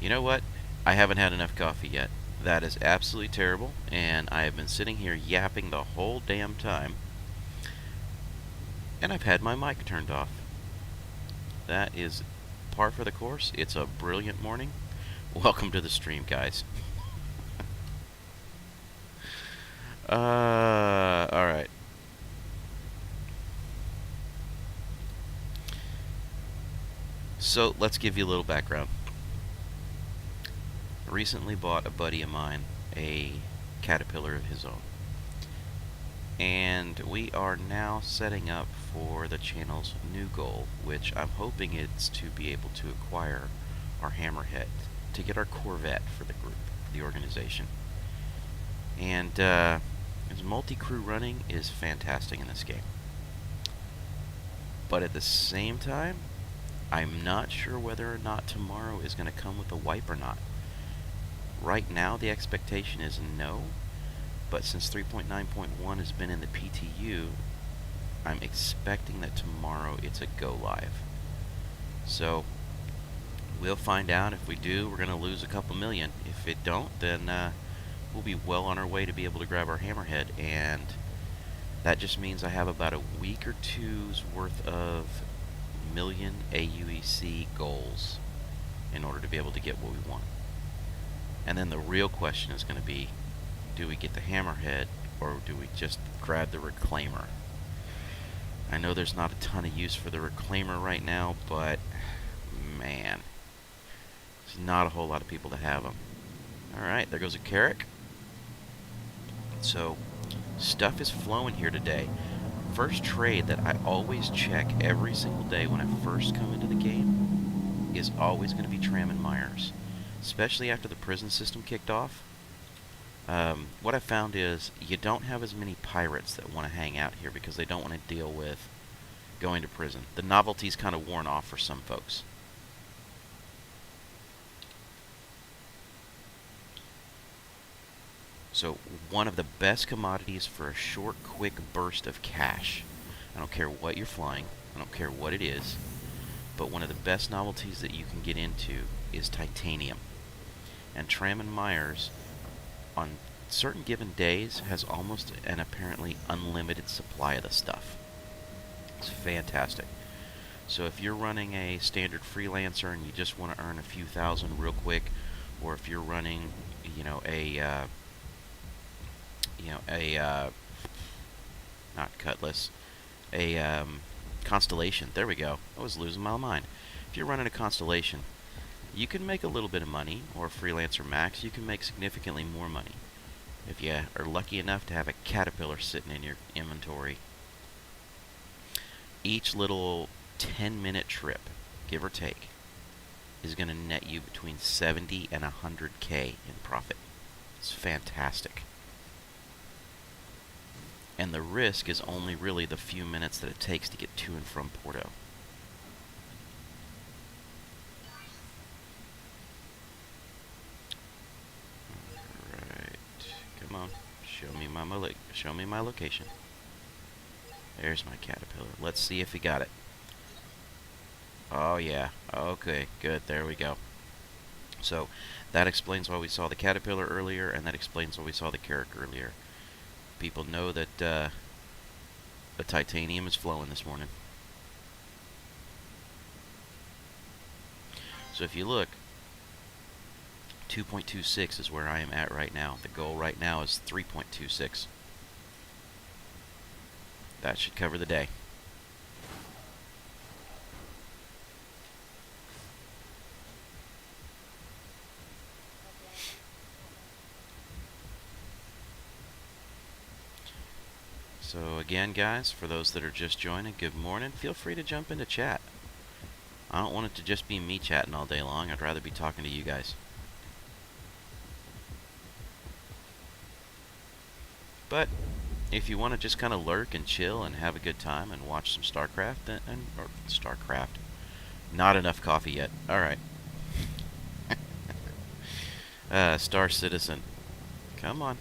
You know what? I haven't had enough coffee yet. That is absolutely terrible, and I have been sitting here yapping the whole damn time, and I've had my mic turned off. That is par for the course. It's a brilliant morning. Welcome to the stream, guys. Alright. So, let's give you a little background. I recently bought a buddy of mine a Caterpillar of his own. And we are now setting up for the channel's new goal, which I'm hoping it's to be able to acquire our Hammerhead, to get our Corvette for the group, the organization. And his multi-crew running is fantastic in this game. But at the same time, I'm not sure whether or not tomorrow is going to come with a wipe or not. Right now, the expectation is no, but since 3.9.1 has been in the PTU, I'm expecting that tomorrow it's a go live. So, we'll find out. If we do, we're going to lose a couple million. If it don't, then we'll be well on our way to be able to grab our Hammerhead, and that just means I have about a week or two's worth of million aUEC goals in order to be able to get what we want. And then the real question is going to be, do we get the Hammerhead, or do we just grab the Reclaimer? I know there's not a ton of use for the Reclaimer right now, but man, there's not a whole lot of people to have them. Alright, there goes a Carrack. So, stuff is flowing here today. First trade that I always check every single day when I first come into the game is always going to be Tram and Myers. Especially after the prison system kicked off. What I found is you don't have as many pirates that want to hang out here because they don't want to deal with going to prison. The novelty's kind of worn off for some folks. So one of the best commodities for a short, quick burst of cash. I don't care what you're flying. I don't care what it is. But one of the best novelties that you can get into is titanium. And Tram and Myers, on certain given days, has almost an apparently unlimited supply of the stuff. It's fantastic. So if you're running a standard freelancer and you just want to earn a few thousand real quick, or if you're running, not Cutlass, a Constellation. There we go. I was losing my mind. If you're running a Constellation, you can make a little bit of money, or Freelancer Max, you can make significantly more money. If you are lucky enough to have a Caterpillar sitting in your inventory, each little 10-minute trip, give or take, is going to net you between 70 and 100K in profit. It's fantastic. And the risk is only really the few minutes that it takes to get to and from Porto. Come on, show me my location. There's my Caterpillar. Let's see if we got it. Oh yeah. Okay, good. There we go. So that explains why we saw the Caterpillar earlier, and that explains why we saw the Carrack earlier. People know that the titanium is flowing this morning. So if you look, 2.26 is where I am at right now. The goal right now is 3.26. That should cover the day. So again, guys, for those that are just joining, good morning. Feel free to jump into chat. I don't want it to just be me chatting all day long. I'd rather be talking to you guys. But if you want to just kind of lurk and chill and have a good time and watch some StarCraft, or StarCraft, not enough coffee yet. All right. Star Citizen. Come on.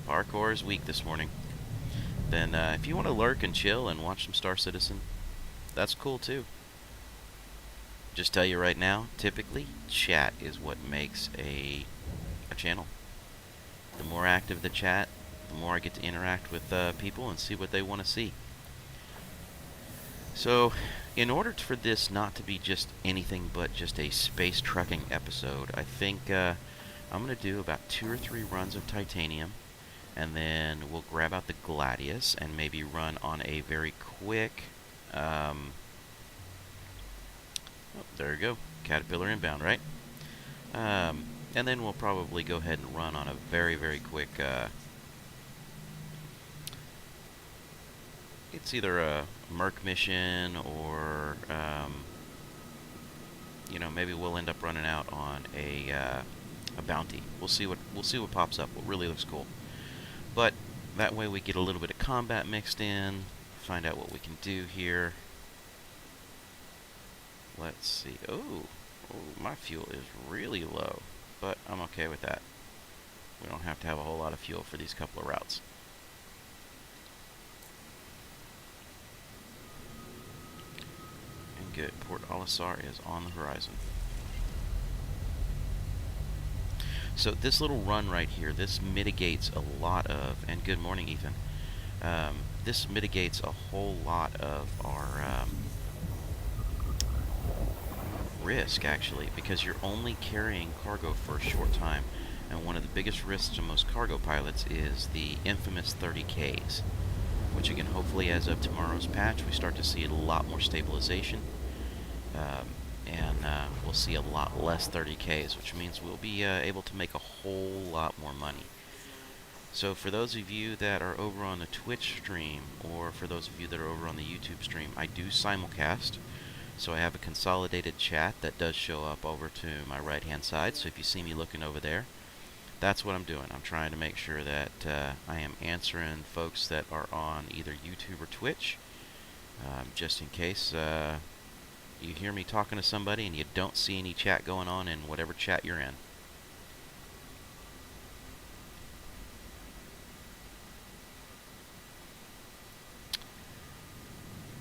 Parkour is weak this morning. Then if you want to lurk and chill and watch some Star Citizen, that's cool too. Just tell you right now, typically, chat is what makes a channel. The more active the chat, the more I get to interact with people and see what they want to see. So, in order for this not to be just anything but just a space trucking episode, I think I'm going to do about 2 or 3 runs of titanium, and then we'll grab out the Gladius and maybe run on a very quick... there you go. Caterpillar inbound, right? And then we'll probably go ahead and run on a very, very quick... it's either a Merc mission or, you know, maybe we'll end up running out on a bounty. We'll see what pops up. What really looks cool. But that way we get a little bit of combat mixed in. Find out what we can do here. Let's see. Oh, my fuel is really low, but I'm okay with that. We don't have to have a whole lot of fuel for these couple of routes. And good. Port Olisar is on the horizon. So this little run right here, this mitigates a lot of, and good morning, Ethan. This mitigates a whole lot of our risk, actually, because you're only carrying cargo for a short time. And one of the biggest risks to most cargo pilots is the infamous 30Ks, which again, hopefully as of tomorrow's patch, we start to see a lot more stabilization. And we'll see a lot less 30Ks, which means we'll be able to make a whole lot more money. So for those of you that are over on the Twitch stream, or for those of you that are over on the YouTube stream, I do simulcast. So I have a consolidated chat that does show up over to my right-hand side. So if you see me looking over there, that's what I'm doing. I'm trying to make sure that I am answering folks that are on either YouTube or Twitch, just in case you hear me talking to somebody and you don't see any chat going on in whatever chat you're in.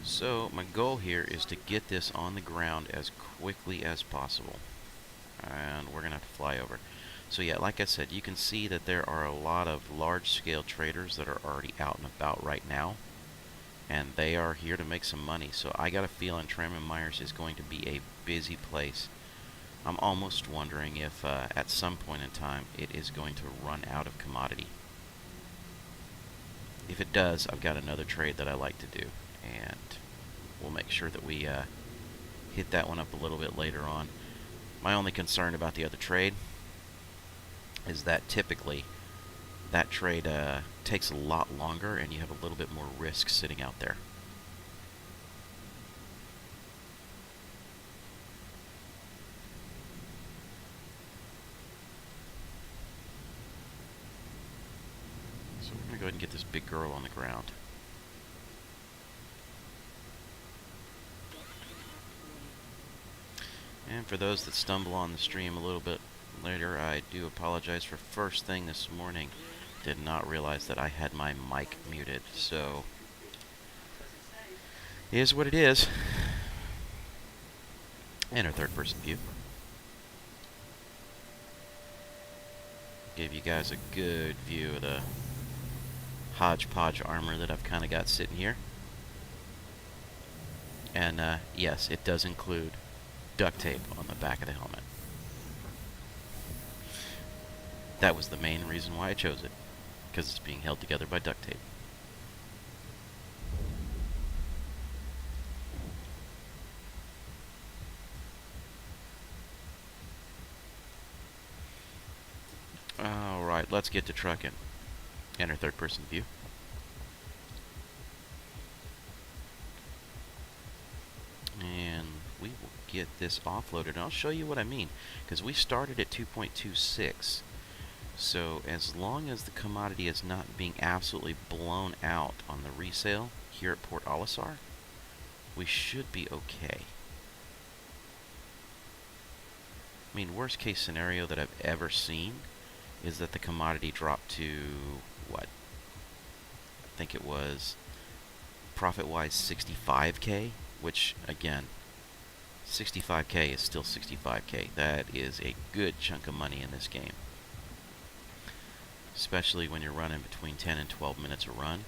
So my goal here is to get this on the ground as quickly as possible. And we're going to have to fly over. So yeah, like I said, you can see that there are a lot of large-scale traders that are already out and about right now. And they are here to make some money. So I got a feeling Tram & Myers is going to be a busy place. I'm almost wondering if at some point in time it is going to run out of commodity. If it does, I've got another trade that I like to do. And we'll make sure that we hit that one up a little bit later on. My only concern about the other trade is that typically that trade takes a lot longer and you have a little bit more risk sitting out there. So we're going to go ahead and get this big girl on the ground. And for those that stumble on the stream a little bit later, I do apologize for first thing this morning. Did not realize that I had my mic muted, so it is what it is. And our third person view. Gave you guys a good view of the hodgepodge armor that I've kind of got sitting here. And yes, it does include duct tape on the back of the helmet. That was the main reason why I chose it, because it's being held together by duct tape. Alright, let's get to trucking. Enter third person view. And we will get this offloaded. And I'll show you what I mean, because we started at 2.26. So as long as the commodity is not being absolutely blown out on the resale here at Port Olisar, we should be okay. I mean, worst case scenario that I've ever seen is that the commodity dropped to, what? I think it was, profit-wise, 65K, which, again, 65K is still 65K. That is a good chunk of money in this game. Especially when you're running between 10 and 12 minutes a run.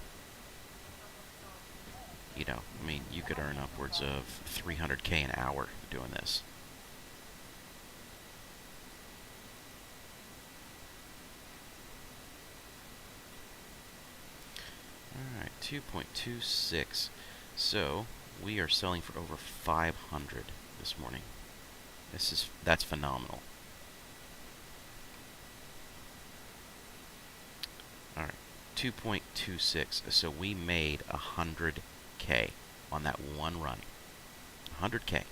You know, I mean, you could earn upwards of 300K an hour doing this. Alright, 2.26. So, we are selling for over 500 this morning. That's phenomenal. Alright, 2.26. So we made 100K on that one run. 100K.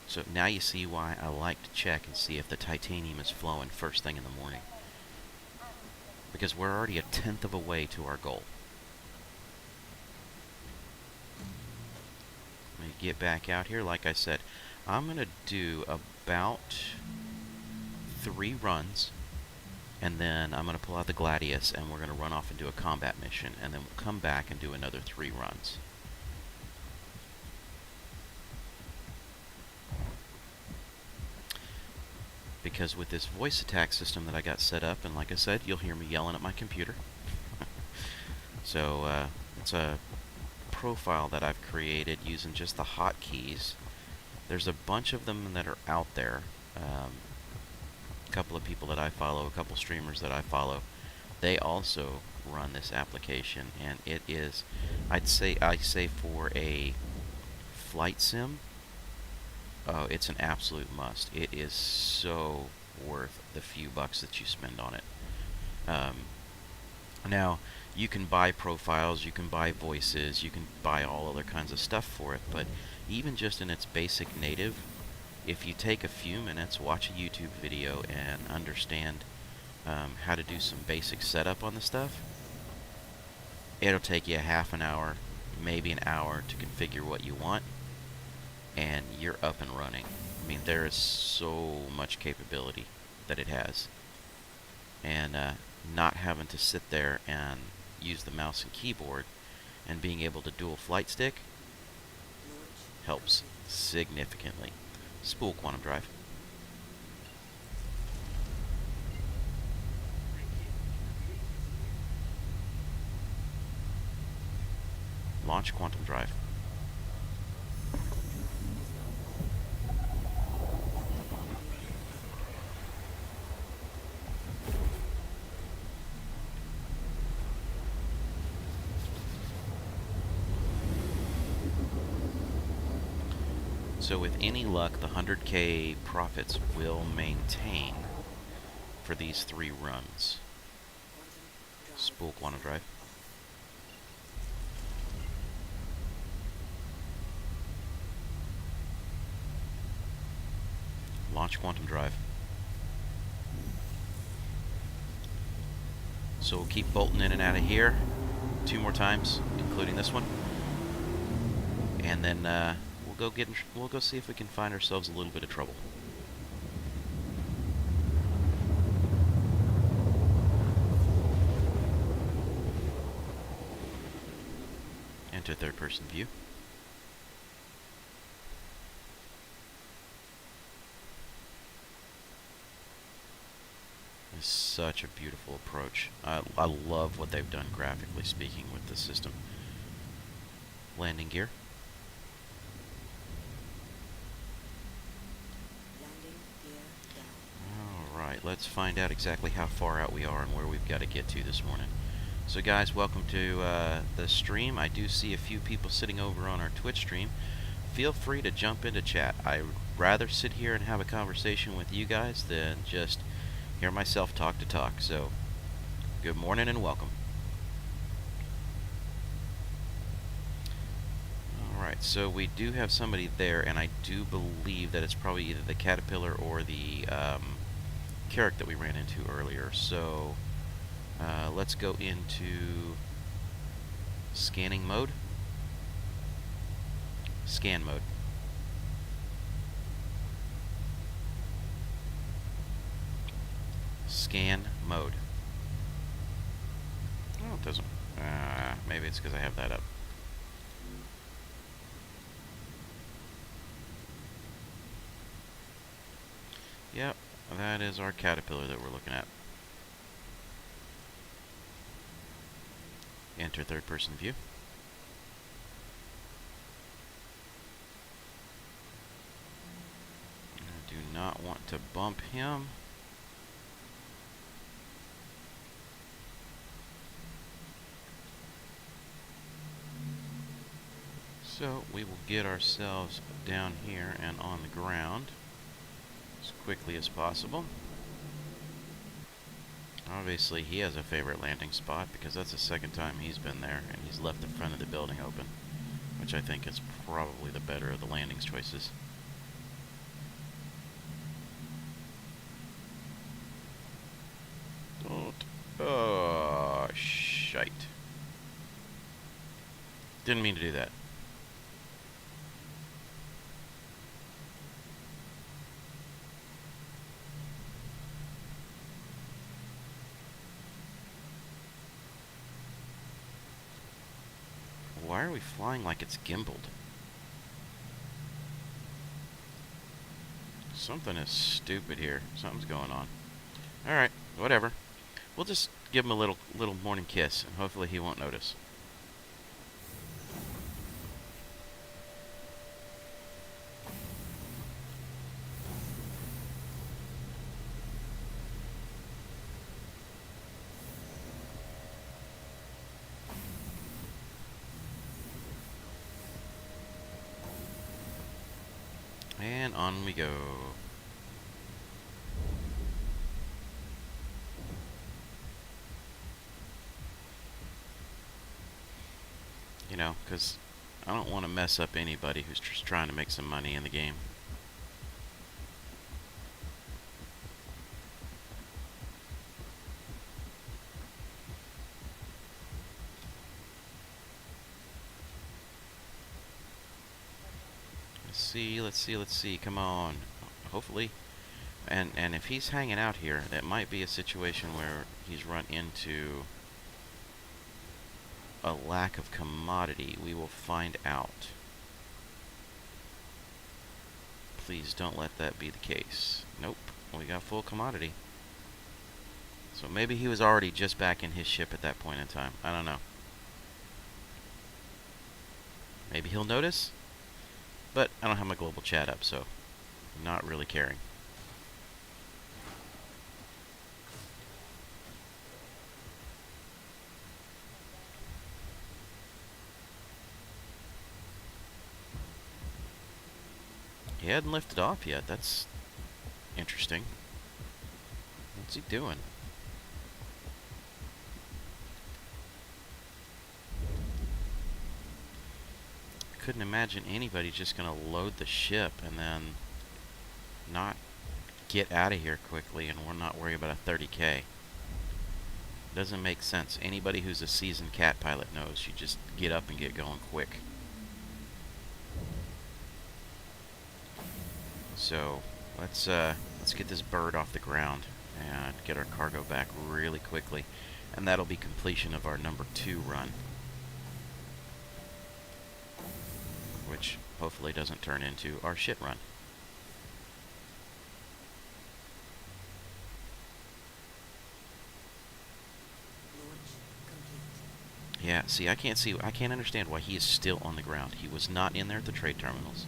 So now you see why I like to check and see if the titanium is flowing first thing in the morning. Because we're already 1/10 of a way to our goal. Let me get back out here. Like I said, I'm going to do about 3 runs. And then I'm going to pull out the Gladius, and we're going to run off and do a combat mission. And then we'll come back and do another 3 runs. Because with this voice attack system that I got set up, and like I said, you'll hear me yelling at my computer. So, it's a profile that I've created using just the hotkeys. There's a bunch of them that are out there. A couple of people that I follow, a couple streamers that I follow, they also run this application, and it is, I say for a flight sim, oh, it's an absolute must. It is so worth the few bucks that you spend on it. Now, you can buy profiles, you can buy voices, you can buy all other kinds of stuff for it, but even just in its basic native, if you take a few minutes, watch a YouTube video, and understand how to do some basic setup on the stuff, it'll take you a half an hour, maybe an hour to configure what you want, and you're up and running. I mean, there is so much capability that it has. And not having to sit there and use the mouse and keyboard and being able to dual flight stick helps significantly. Spool quantum drive. Launch quantum drive. So with any luck, the 100K profits will maintain for these 3 runs. Spool quantum drive. Launch quantum drive. So we'll keep bolting in and out of here 2 more times, including this one. And then we'll go see if we can find ourselves a little bit of trouble. Enter third person view. It's such a beautiful approach. I love what they've done graphically speaking with the system. Landing gear. Alright, let's find out exactly how far out we are and where we've got to get to this morning. So guys, welcome to the stream. I do see a few people sitting over on our Twitch stream. Feel free to jump into chat. I'd rather sit here and have a conversation with you guys than just hear myself talk to talk. So, good morning and welcome. Alright, so we do have somebody there, and I do believe that it's probably either the caterpillar or the carrot that we ran into earlier. So, let's go into scanning mode. Scan mode. Scan mode. Oh, it doesn't. Maybe it's because I have that up. Yep, that is our caterpillar that we're looking at. Enter third-person view. I do not want to bump him. So we will get ourselves down here and on the ground as quickly as possible. Obviously he has a favorite landing spot because that's the second time he's been there, and he's left the front of the building open, which I think is probably the better of the landing choices. Don't. Oh, shite. Didn't mean to do that. Why are we flying like it's gimbaled? Something is stupid here. Something's going on. Alright, whatever. We'll just give him a little morning kiss, and hopefully he won't notice. And on we go. You know, because I don't want to mess up anybody who's just trying to make some money in the game. Let's see. Come on. Hopefully. And if he's hanging out here, that might be a situation where he's run into a lack of commodity. We will find out. Please don't let that be the case. Nope. We got full commodity. So maybe he was already just back in his ship at that point in time. I don't know. Maybe he'll notice? But I don't have my global chat up, so I'm not really caring. He hadn't lifted off yet. That's interesting. What's he doing? Couldn't imagine anybody just gonna load the ship and then not get out of here quickly and we're not worried about a 30K. Doesn't make sense. Anybody who's a seasoned cat pilot knows you just get up and get going quick. So let's get this bird off the ground and get our cargo back really quickly, and that'll be completion of our number 2 run, which hopefully doesn't turn into our shit run. Yeah, see, I can't understand why he is still on the ground. He was not in there at the trade terminals.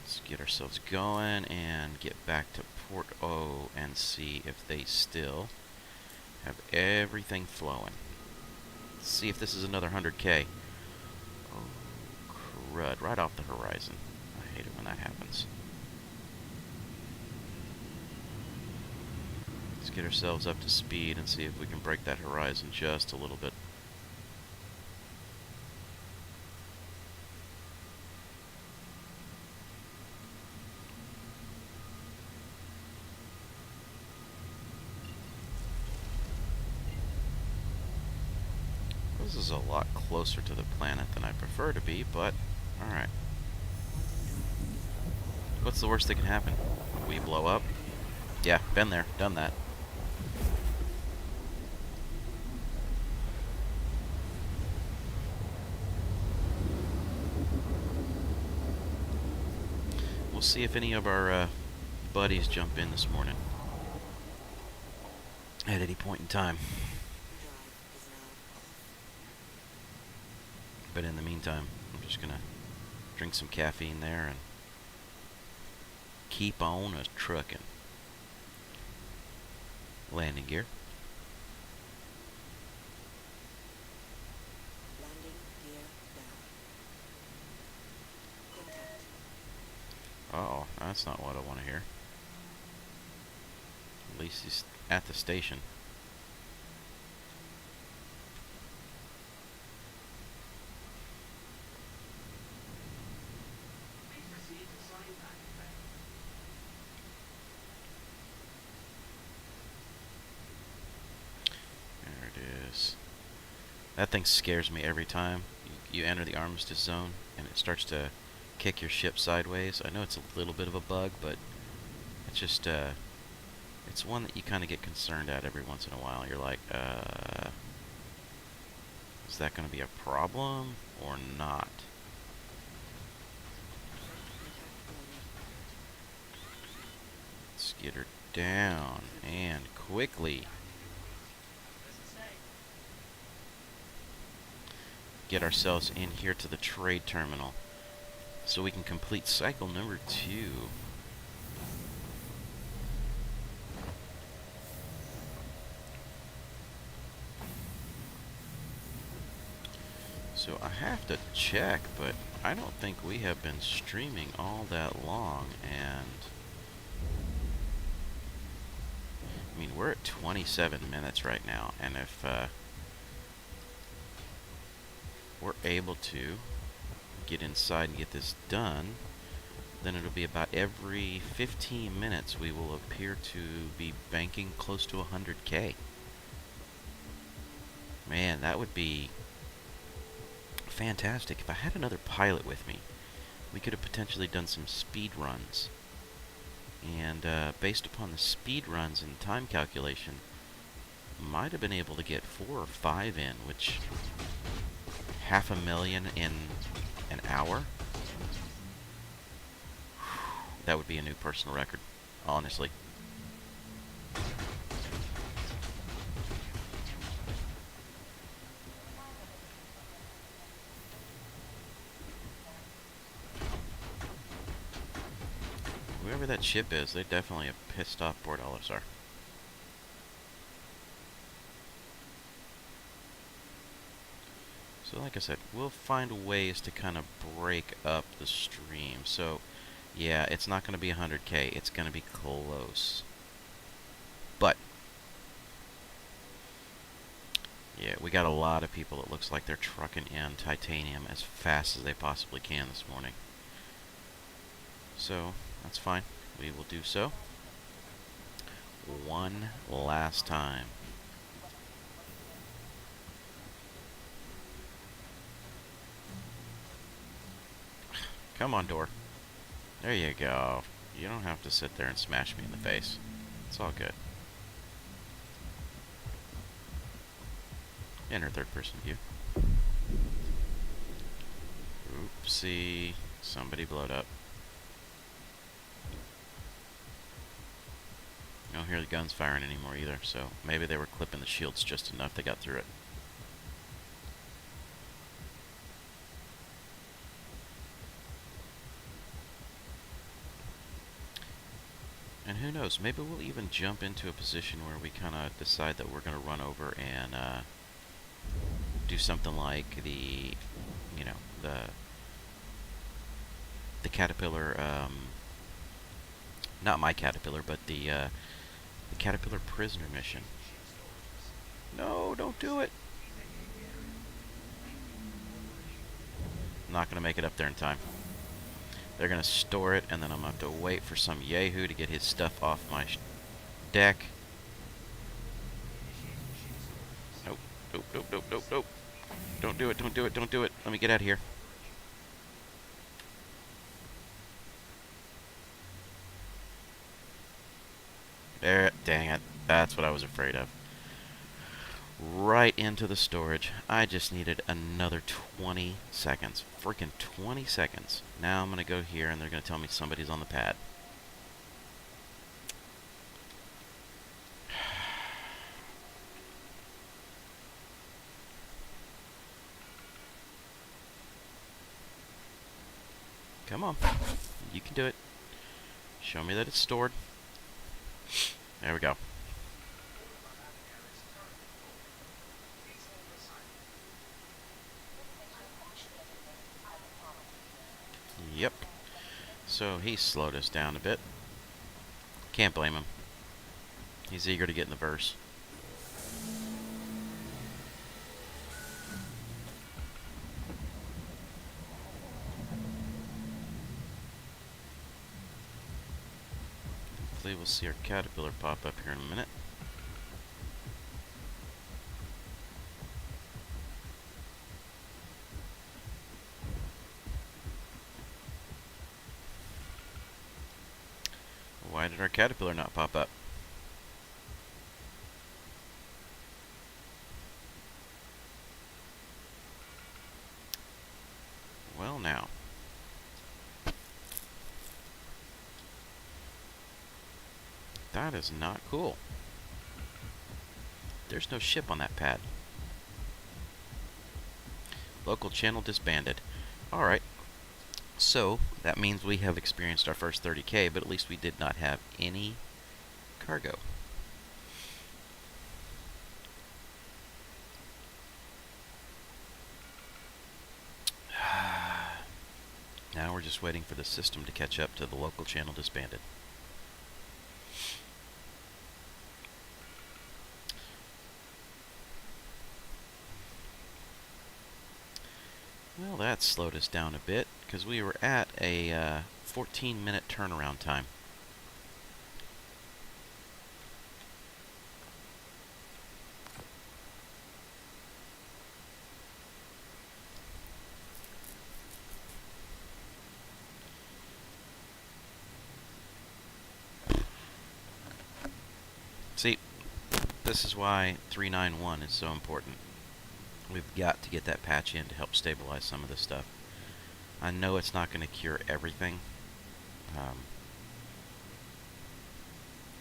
Let's get ourselves going and get back to Port O and see if they still have everything flowing. Let's see if this is another 100K. Oh, crud, right off the horizon. I hate it when that happens. Let's get ourselves up to speed and see if we can break that horizon just a little bit. This is a lot closer to the planet than I prefer to be, but alright. What's the worst that can happen? We blow up? Yeah, been there, done that. see if any of our buddies jump in this morning at any point in time. But in the meantime, I'm just gonna drink some caffeine there and keep on a trucking. Landing gear. Landing gear down. Contact. Uh-oh, that's not what I want to hear. At least he's at the station. There it is. That thing scares me every time. You enter the armistice zone and it starts to kick your ship sideways. I know it's a little bit of a bug, but it's just, it's one that you kind of get concerned at every once in a while. You're like, is that going to be a problem or not? Let's get her down and quickly. Get ourselves in here to the trade terminal so we can complete cycle number 2. So I have to check, but I don't think we have been streaming all that long, and I mean, we're at 27 minutes right now, and if we're able to get inside and get this done, then it'll be about every 15 minutes we will appear to be banking close to 100K. Man, that would be fantastic. If I had another pilot with me, we could have potentially done some speed runs. And based upon the speed runs and time calculation, might have been able to get 4 or 5 in, which $500,000 in an hour, that would be a new personal record, honestly. Whoever that ship is, they definitely have pissed off Port Olisar. So like I said, we'll find ways to kind of break up the stream. So yeah, it's not going to be 100K, it's going to be close. But yeah, we got a lot of people, it looks like they're trucking in titanium as fast as they possibly can this morning. So that's fine, we will do so. One last time. Come on, door. There you go. You don't have to sit there and smash me in the face. It's all good. Enter third person view. Oopsie. Somebody blowed up. I don't hear the guns firing anymore either, so maybe they were clipping the shields just enough they got through it. And who knows, maybe we'll even jump into a position where we kind of decide that we're going to run over and do something like the, you know, the Caterpillar, not my Caterpillar, but the Caterpillar prisoner mission. No, don't do it. I'm not going to make it up there in time. They're going to store it, and then I'm going to have to wait for some yahoo to get his stuff off my deck. Nope, nope, nope, nope, nope, nope. Don't do it, don't do it, don't do it. Let me get out of here. There, dang it. That's what I was afraid of. right into the storage. I just needed another 20 seconds. Freaking 20 seconds. Now I'm going to go here and they're going to tell me somebody's on the pad. Come on. You can do it. Show me that it's stored. There we go. Yep. So he slowed us down a bit. Can't blame him. He's eager to get in the verse. Hopefully we'll see our caterpillar pop up here in a minute. Why did our caterpillar not pop up? Well, now. That is not cool. There's no ship on that pad. Local channel disbanded. Alright. So, that means we have experienced our first 30K, but at least we did not have any cargo. Now we're just waiting for the system to catch up to the local channel disbanded. Well, that slowed us down a bit because we were at a 14-minute turnaround time. See, this is why 391 is so important. We've got to get that patch in to help stabilize some of this stuff. I know it's not going to cure everything,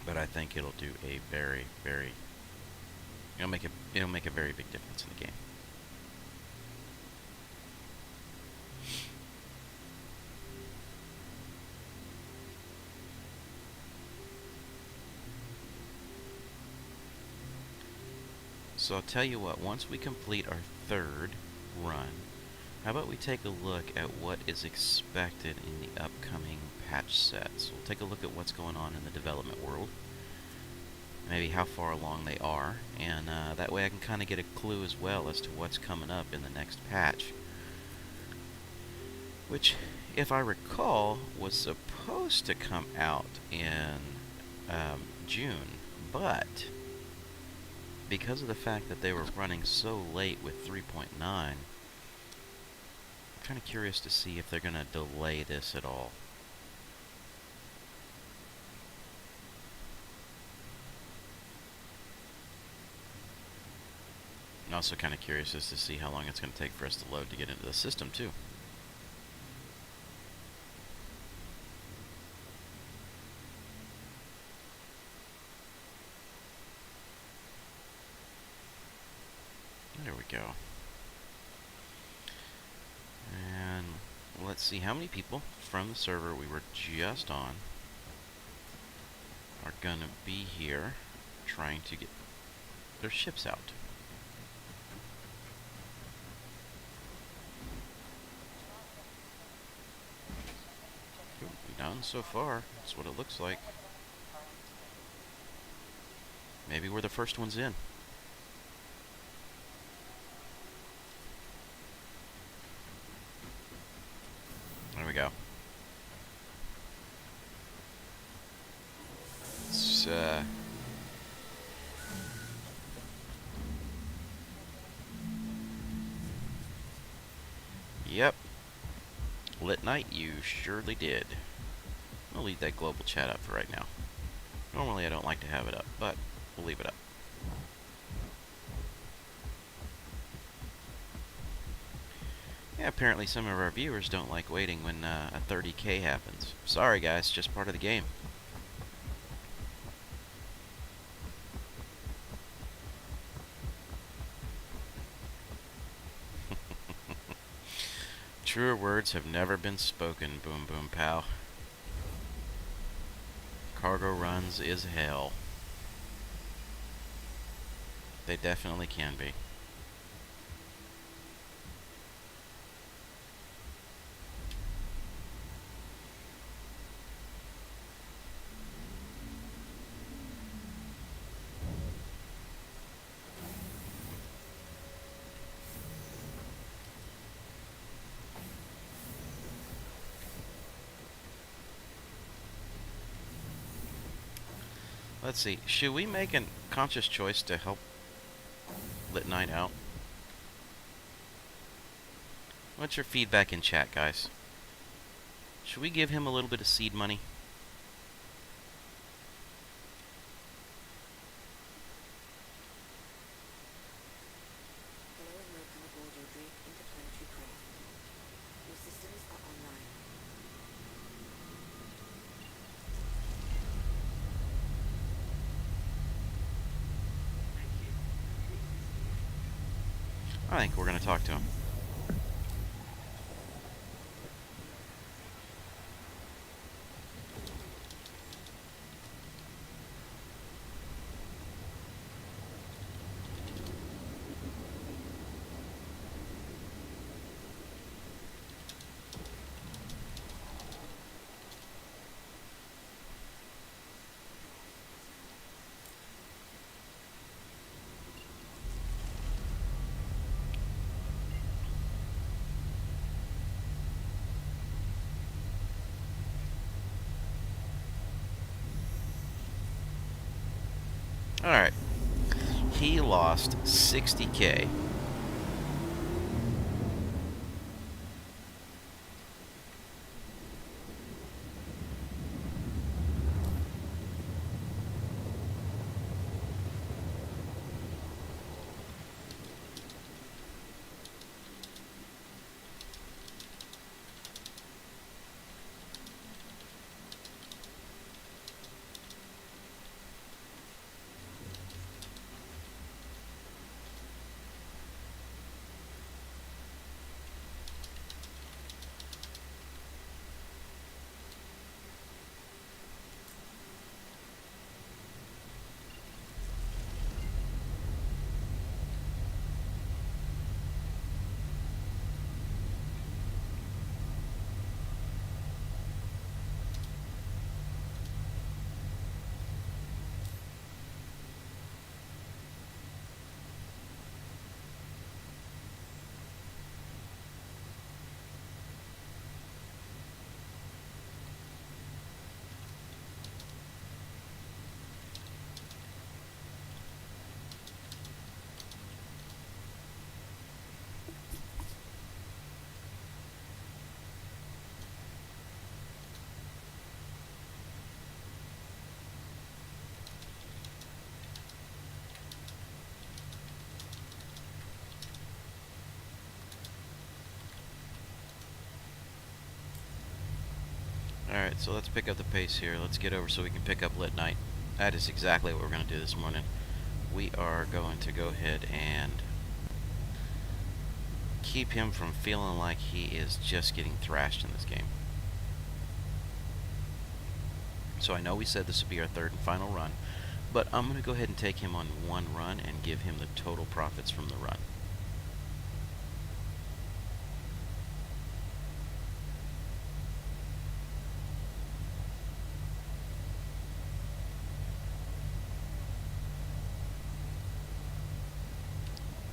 but I think it'll do a it'll make a very big difference in the game. So I'll tell you what, once we complete our third run, how about we take a look at what is expected in the upcoming patch sets. We'll take a look at what's going on in the development world, maybe how far along they are, and that way I can kind of get a clue as well as to what's coming up in the next patch, which, if I recall, was supposed to come out in June, but because of the fact that they were running so late with 3.9, I'm kind of curious to see if they're going to delay this at all. I'm also kind of curious as to see how long it's going to take for us to load to get into the system, too. There we go. And let's see how many people from the server we were just on are going to be here trying to get their ships out. None so far. That's what it looks like. Maybe we're the first ones in. There we go. It's, yep. Lit night, you surely did. I'll leave that global chat up for right now. Normally I don't like to have it up, but we'll leave it up. Yeah, apparently some of our viewers don't like waiting when a 30k happens. Sorry guys, just part of the game. Truer words have never been spoken, Boom Boom Pow. Cargo runs is hell. They definitely can be. Let's see. Should we make a conscious choice to help Lit Knight out? What's your feedback in chat, guys? Should we give him a little bit of seed money? Hello and welcome aboard your great interplanetary craft. Your systems are online. I think we're going to talk to him. Alright. He lost 60k. Alright, so let's pick up the pace here. Let's get over so we can pick up Lit Knight. That is exactly what we're going to do this morning. We are going to go ahead and keep him from feeling like he is just getting thrashed in this game. So I know we said this would be our third and final run, but I'm going to go ahead and take him on one run and give him the total profits from the run.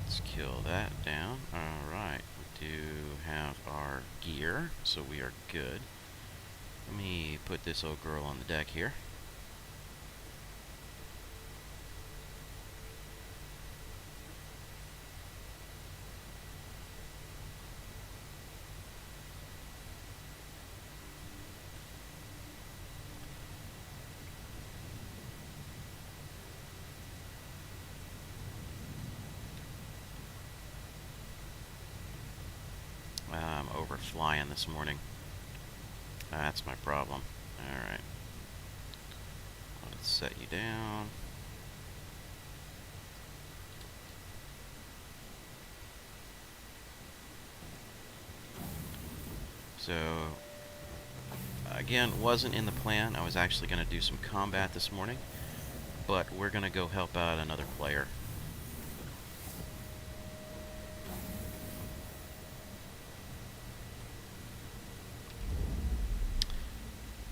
Let's kill that down. Alright, we do have our gear, so we are good. Let me put this old girl on the deck here. I'm overflying this morning. That's my problem. Alright. Let's set you down. So, again, wasn't in the plan. I was actually going to do some combat this morning, but we're going to go help out another player.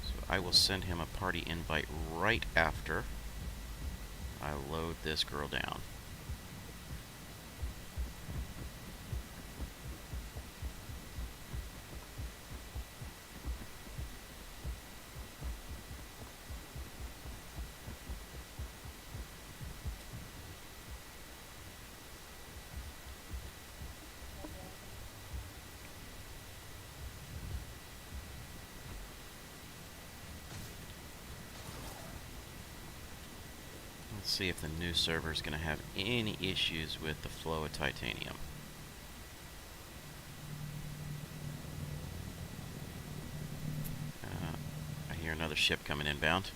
So I will send him a party invite right after I load this girl down. Let's see if the new server is going to have any issues with the flow of titanium. I hear another ship coming inbound.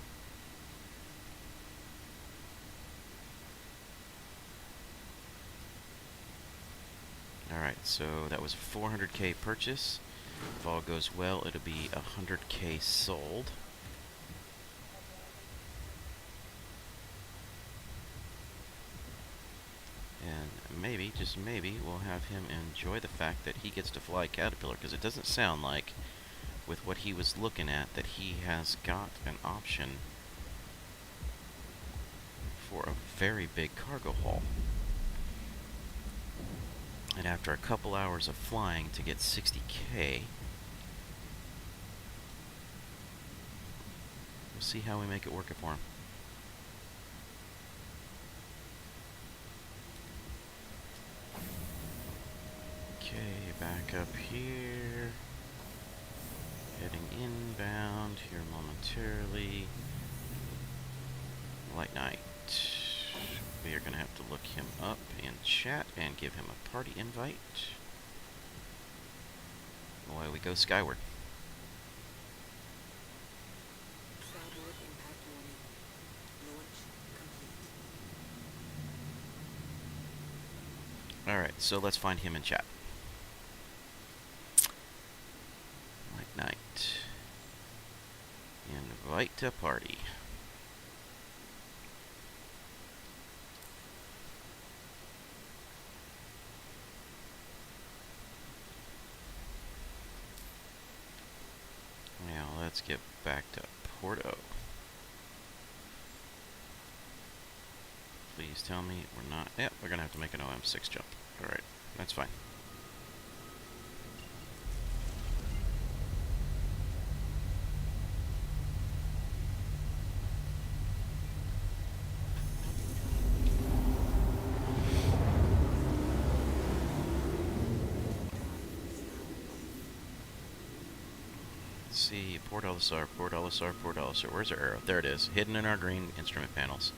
Alright, so that was a 400k purchase. If all goes well, it'll be 100k sold. And maybe, just maybe, we'll have him enjoy the fact that he gets to fly Caterpillar, because it doesn't sound like, with what he was looking at, that he has got an option for a very big cargo haul. And after a couple hours of flying to get 60k, we'll see how we make it work for him. Okay, back up here. Heading inbound here momentarily. Light Knight. We are going to have to look him up in chat and give him a party invite. Away we go skyward. Starboard impact warning. Launch complete. Alright, so let's find him in chat. Light Knight. Invite to party. Now let's get back to Porto. Please tell me we're not... Yep, we're going to have to make an OM6 jump. Alright, that's fine. Let's see, Port Olisar, Port Olisar, Port Olisar. Where's our arrow? There it is, hidden in our green instrument panels.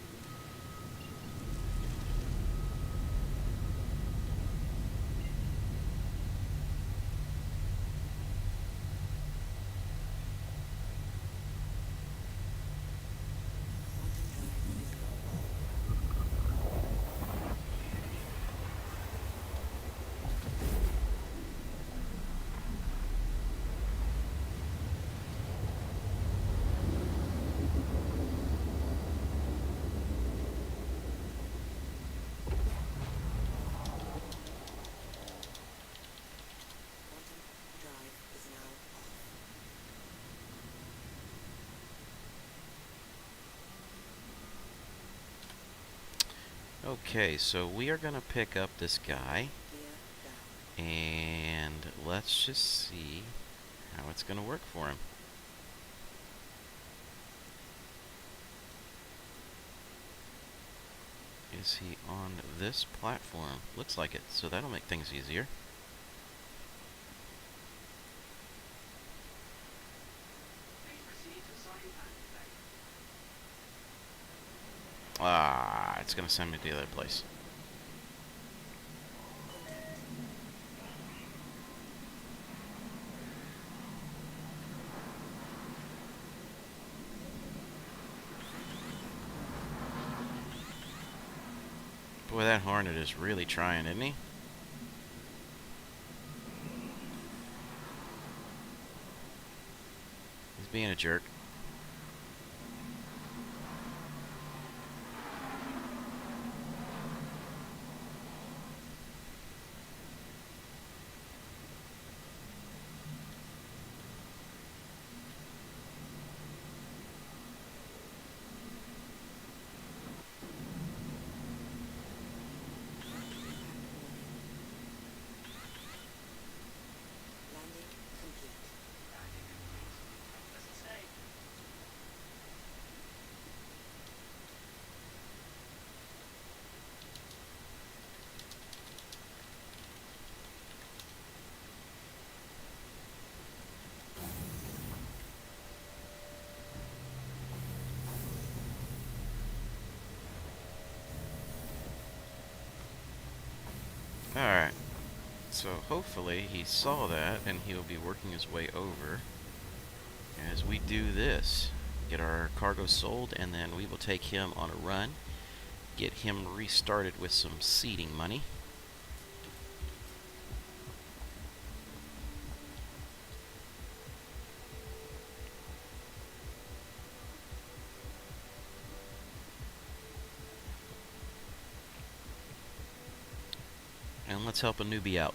Okay, so we are going to pick up this guy, and let's just see how it's going to work for him. Is he on this platform? Looks like it, so that'll make things easier. Ah, it's going to send me to the other place. Boy, that Hornet is really trying, isn't he? He's being a jerk. Landing complete. Alright. So hopefully he saw that and he'll be working his way over as we do this. Get our cargo sold and then we will take him on a run. Get him restarted with some seeding money. And let's help a newbie out.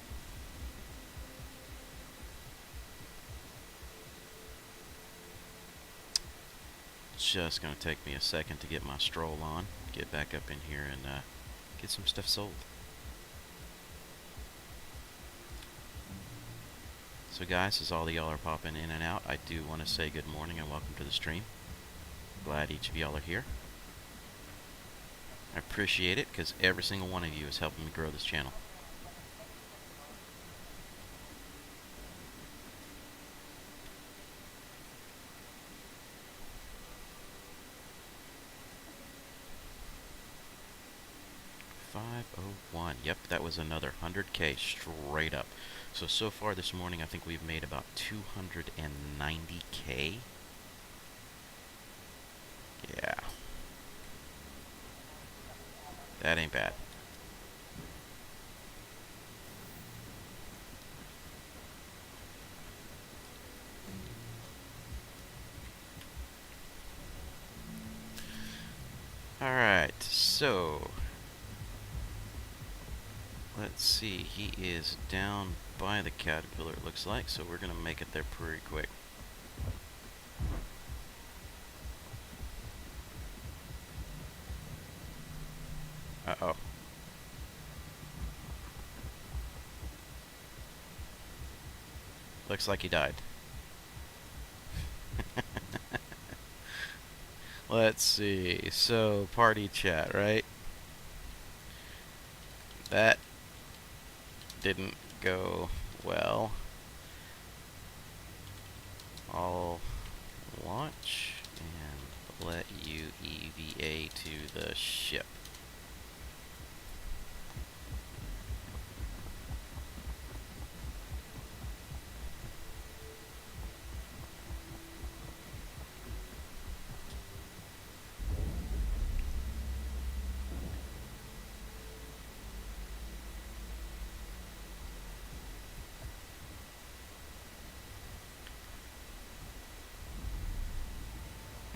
It's just going to take me a second to get my stroll on, get back up in here and get some stuff sold. So guys, as all of y'all are popping in and out, I do want to say good morning and welcome to the stream. Glad each of y'all are here. I appreciate it because every single one of you is helping me grow this channel. $501. Yep, that was another 100K straight up. So far this morning, I think we've made about 290K. Yeah. That ain't bad. Alright, so let's see, he is down by the caterpillar it looks like, so we're gonna make it there pretty quick. Uh-oh. Looks like he died. Let's see, so party chat, right? That didn't go well. I'll launch and let you EVA to the ship.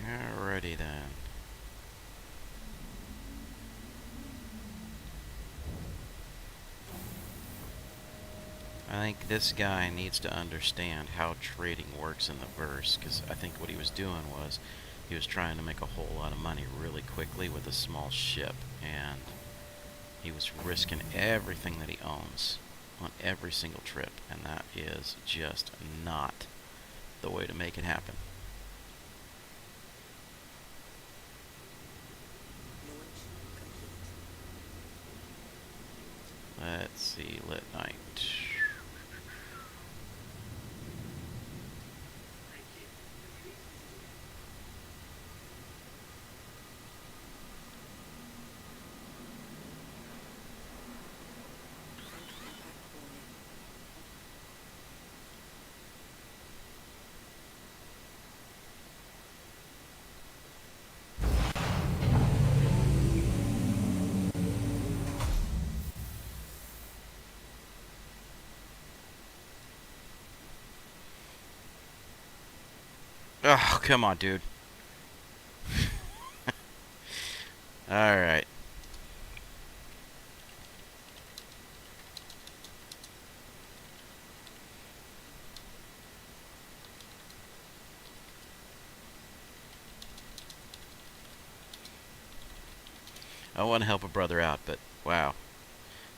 Alrighty then. I think this guy needs to understand how trading works in the verse, because I think what he was doing was he was trying to make a whole lot of money really quickly with a small ship, and he was risking everything that he owns on every single trip, and that is just not the way to make it happen. Let's see, lit night. Oh, come on, dude. Alright. I want to help a brother out, but wow.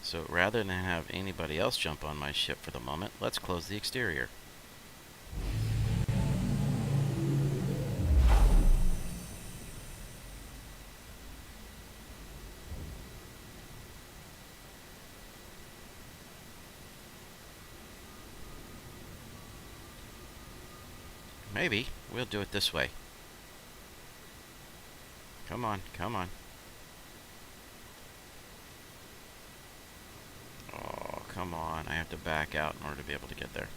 So rather than have anybody else jump on my ship for the moment, let's close the exterior. Maybe we'll do it this way. Come on, come on. Oh, come on. I have to back out in order to be able to get there.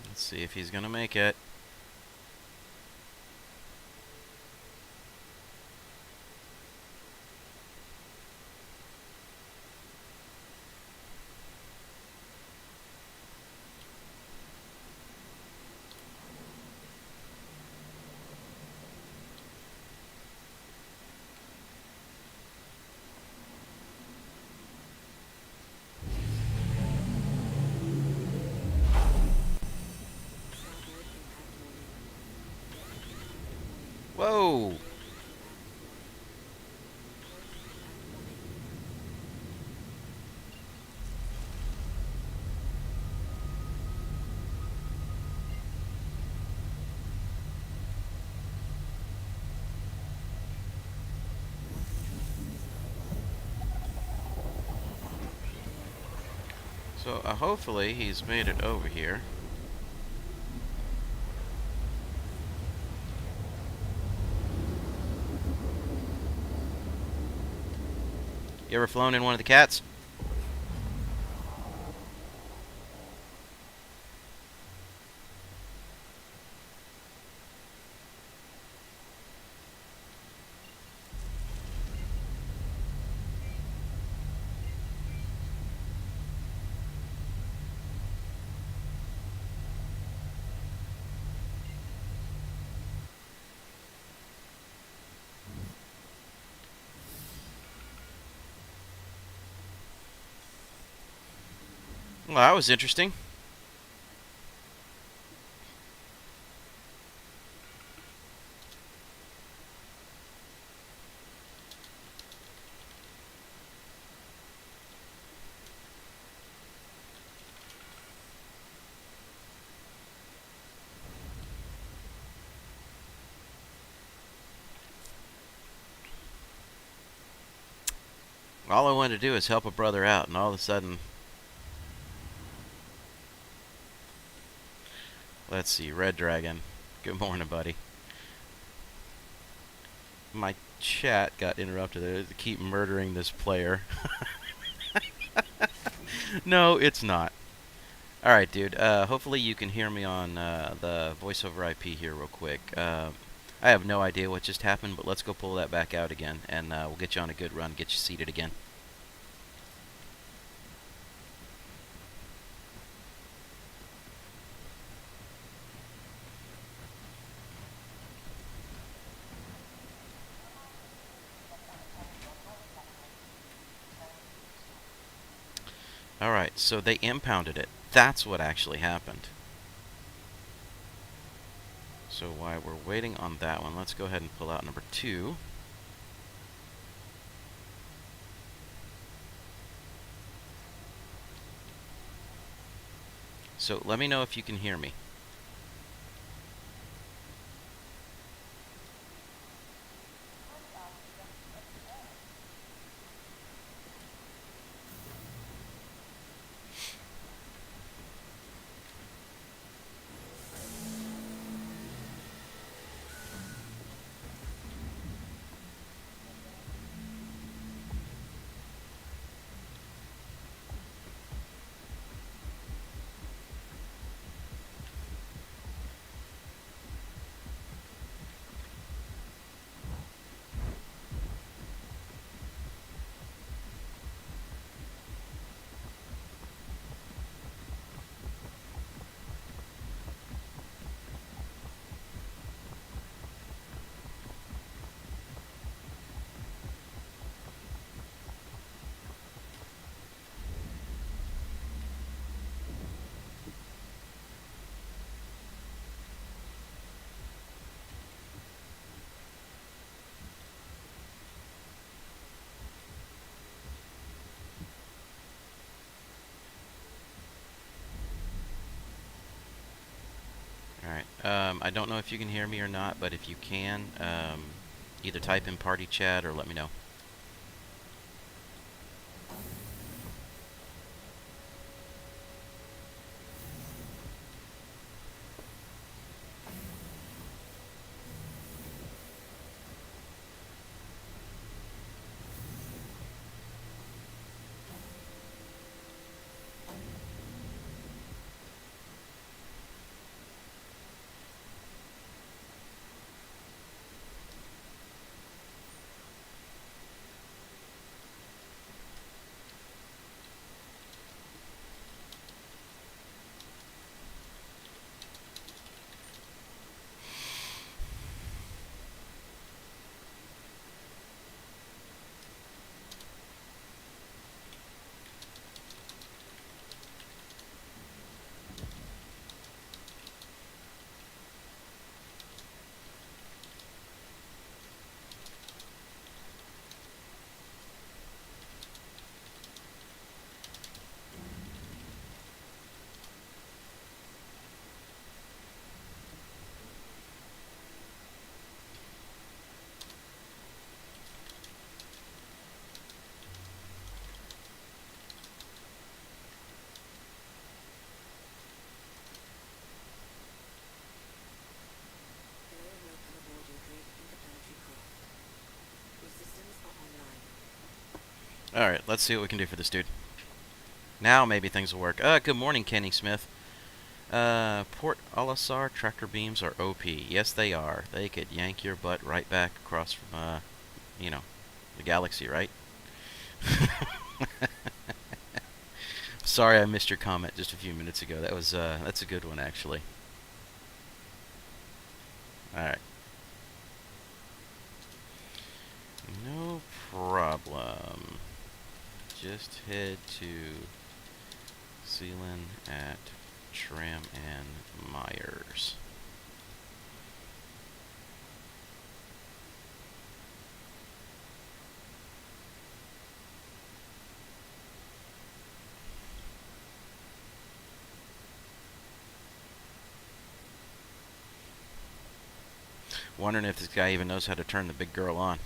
Let's see if he's gonna make it. Whoa! So hopefully he's made it over here. You ever flown in one of the cats? Well, that was interesting. All I wanted to do is help a brother out, and all of a sudden... Let's see, Red Dragon. Good morning, buddy. My chat got interrupted there to keep murdering this player. No, it's not. Alright, dude. Hopefully you can hear me on the voice over IP here real quick. I have no idea what just happened, but let's go pull that back out again, and we'll get you on a good run, get you seated again. Alright, so they impounded it. That's what actually happened. So while we're waiting on that one, let's go ahead and pull out number 2. So let me know if you can hear me. I don't know if you can hear me or not, but if you can, either type in party chat or let me know. Hello and welcome aboard your trip interplanetary craft. Your systems are online. Alright, let's see what we can do for this dude. Now maybe things will work. Good morning, Kenny Smith. Port Olisar tractor beams are OP. Yes, they are. They could yank your butt right back across from, you know, the galaxy, right? Sorry I missed your comment just a few minutes ago. That's a good one, actually. Alright. No problem. Just head to Sealand at Tram and Myers. Wondering if this guy even knows how to turn the big girl on.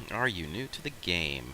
Are you new to the game?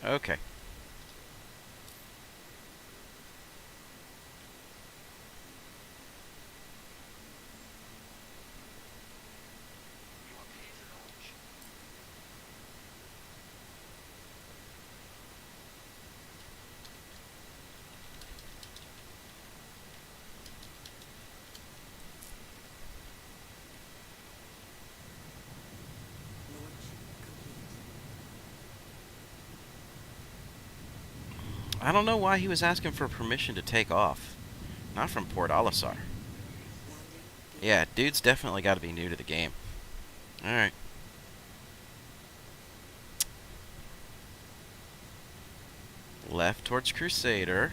Okay. Launch complete. I don't know why he was asking for permission to take off. Not from Port Olisar. Landing gear. Yeah, dude's definitely got to be new to the game. Alright. Left towards Crusader.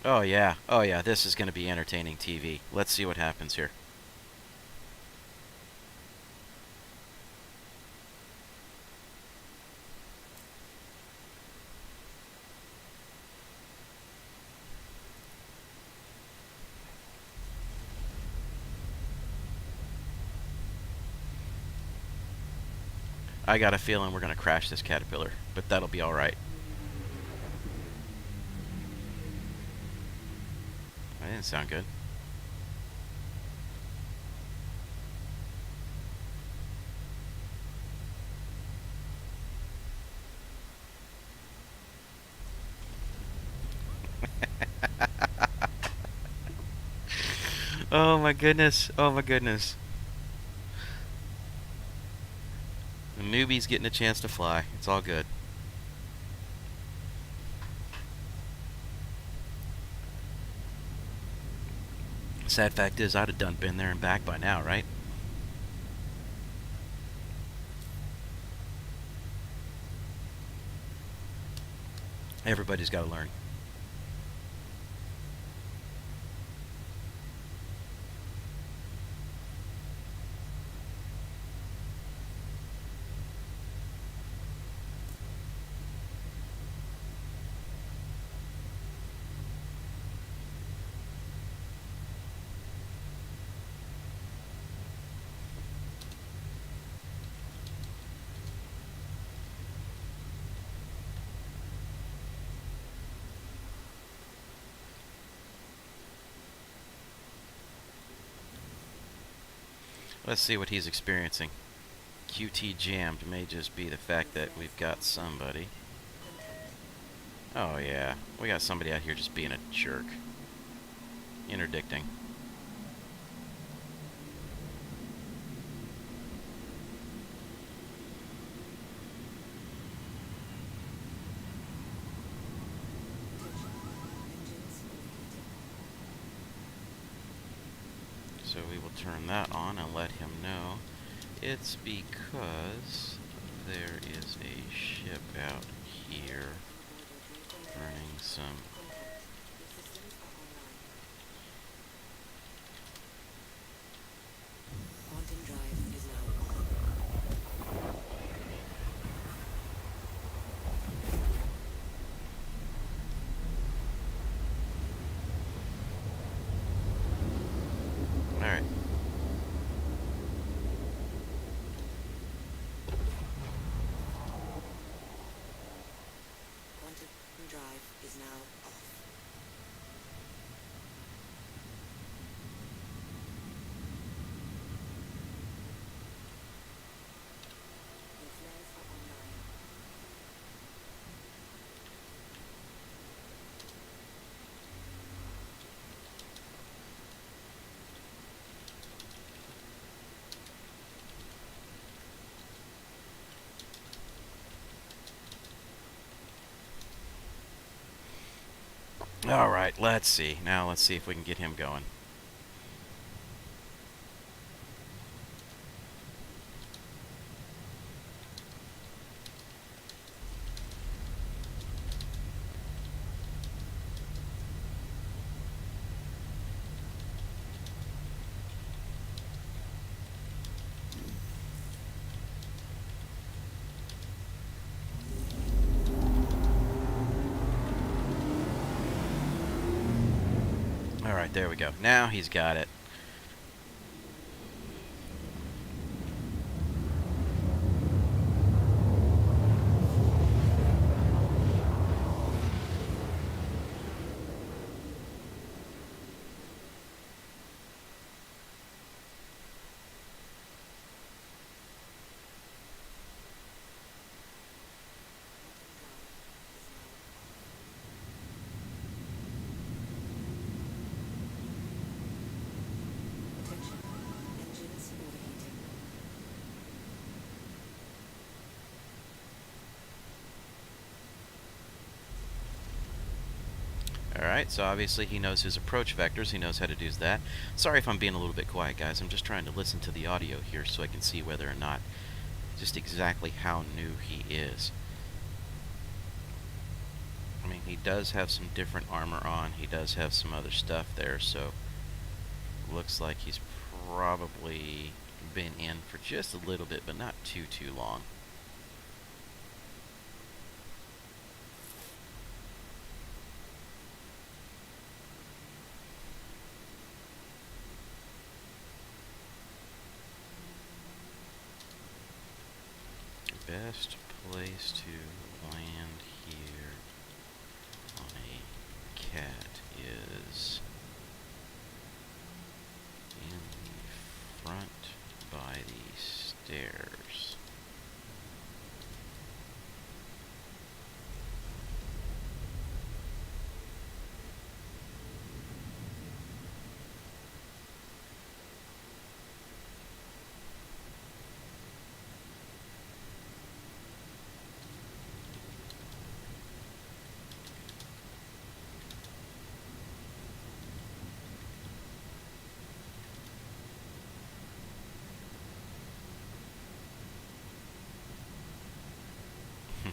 Oh yeah. Oh yeah. This is going to be entertaining TV. Let's see what happens here. I got a feeling we're going to crash this caterpillar, but that'll be all right. That didn't sound good. Oh my goodness. Oh my goodness. The newbie's getting a chance to fly. It's all good. Sad fact is, I'd have done been there and back by now, right? Everybody's got to learn. Let's see what he's experiencing. QT jammed may just be the fact that we've got somebody. Oh yeah, we got somebody out here just being a jerk. Interdicting. So we will turn that on and let him know it's because there is a ship out here burning some. Quantum drive is now on. Alright. Quantum drive is now off. Your flares are online. Alright, let's see. Now let's see if we can get him going. Alright, there we go. Now he's got it. Attention. Engines overheating. Alright, so obviously he knows his approach vectors. He knows how to do that. Sorry if I'm being a little bit quiet, guys. I'm just trying to listen to the audio here so I can see whether or not just exactly how new he is. mean, he does have some different armor on. He does have some other stuff there, so looks like he's probably been in for just a little bit, but not too long. Best place to land here on a cat is in the front by the stairs.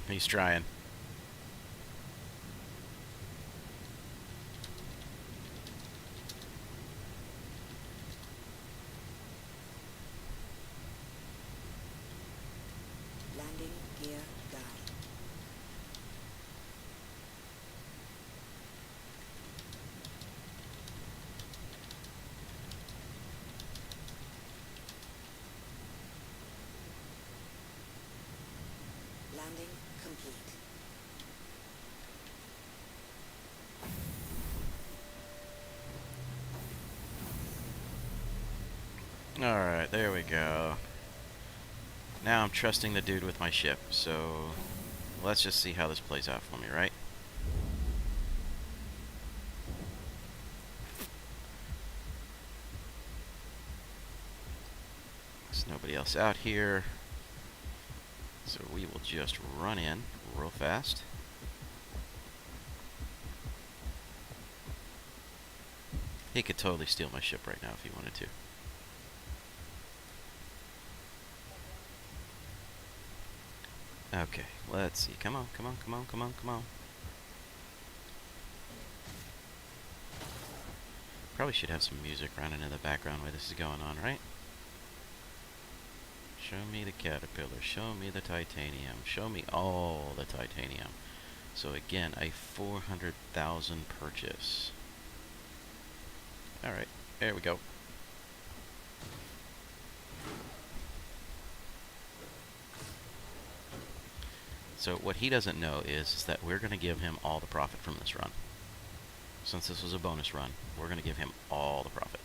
He's trying. Landing gear down. Landing complete. Alright, there we go. Now I'm trusting the dude with my ship, so let's just see how this plays out for me, right? There's nobody else out here, so we will just run in real fast. He could totally steal my ship right now if he wanted to. Okay, let's see. Come on, come on, come on, come on, come on. Probably should have some music running in the background while this is going on, right? Show me the caterpillar. Show me the titanium. Show me all the titanium. So again, a 400,000 purchase. Alright, there we go. So what he doesn't know is that we're going to give him all the profit from this run. Since this was a bonus run, we're going to give him all the profit.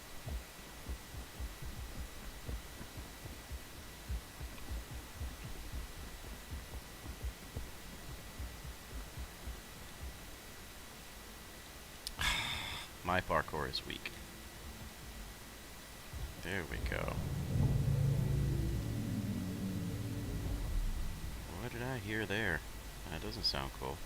My parkour is weak. There we go. What did I hear there? That doesn't sound cool.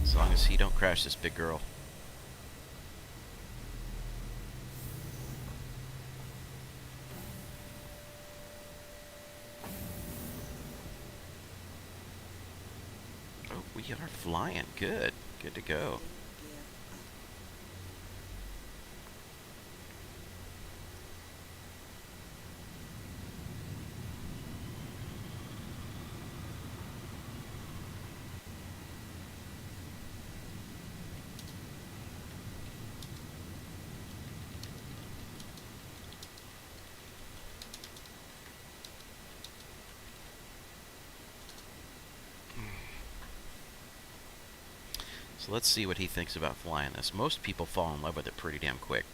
As long as he don't crash this big girl. Oh, we are flying. Good. Good to go. So let's see what he thinks about flying this. Most people fall in love with it pretty damn quick.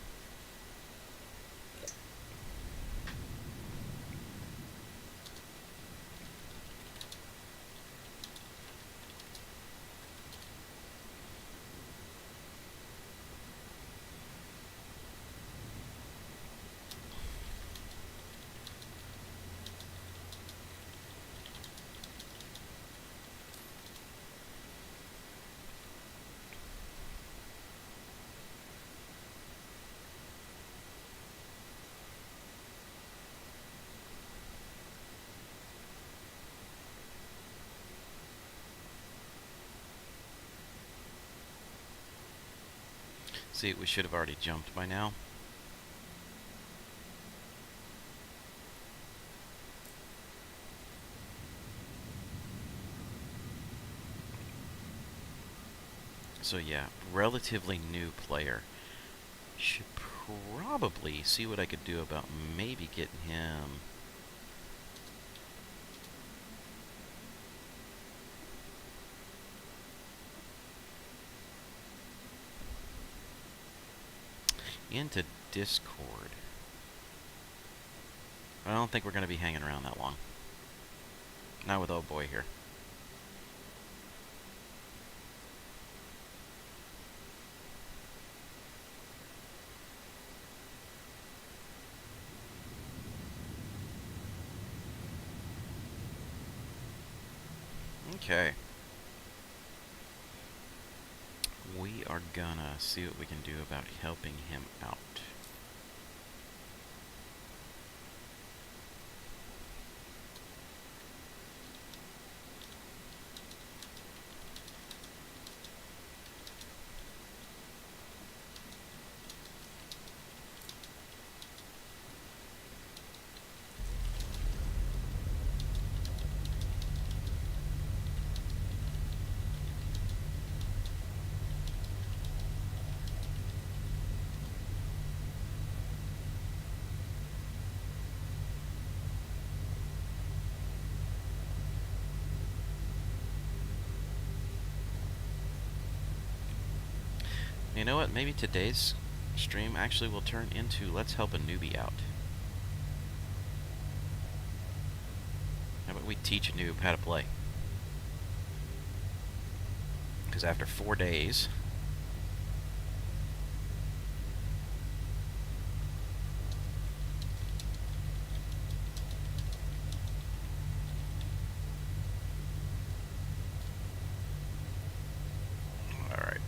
See, we should have already jumped by now. So yeah, relatively new player. Should probably see what I could do about maybe getting him. Into Discord. I don't think we're going to be hanging around that long. Not with old boy here. Okay. We are gonna see what we can do about helping him out. You know what? Maybe today's stream actually will turn into let's help a newbie out. How about we teach a noob how to play? Because after 4 days, alright.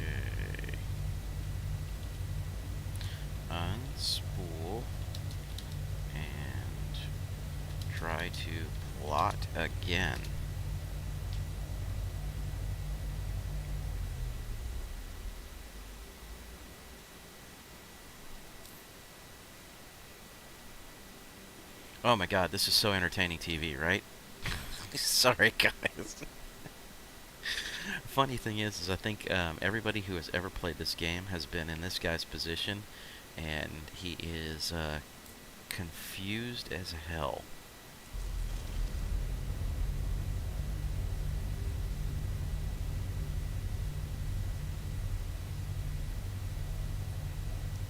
Okay. Unspool and try to plot again. Oh my god, this is so entertaining TV, right? Sorry, guys. Funny thing is I think everybody who has ever played this game has been in this guy's position, and he is confused as hell.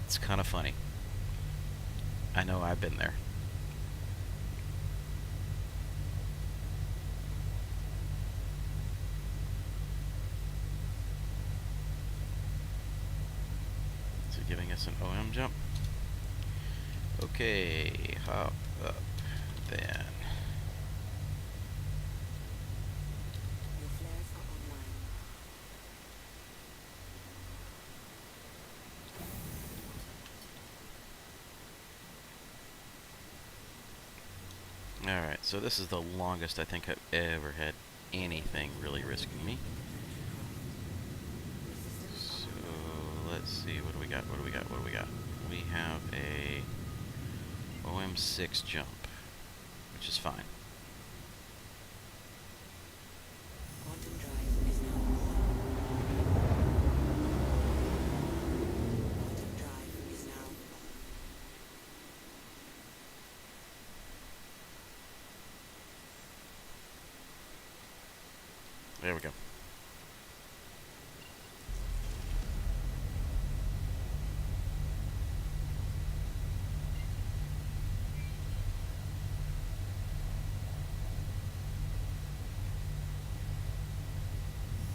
It's kind of funny. I know I've been there. So giving us an OM jump. Okay, hop up, then. Your flares are online. Alright, so this is the longest I think I've ever had anything really risking me. So let's see, what do we got? What do we got? What do we got? We have a OM6 jump, which is fine. Quantum drive is now on. Quantum drive is now on. There we go.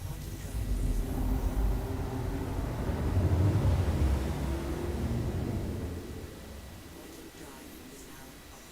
Quantum drive is now on. Quantum drive is now off.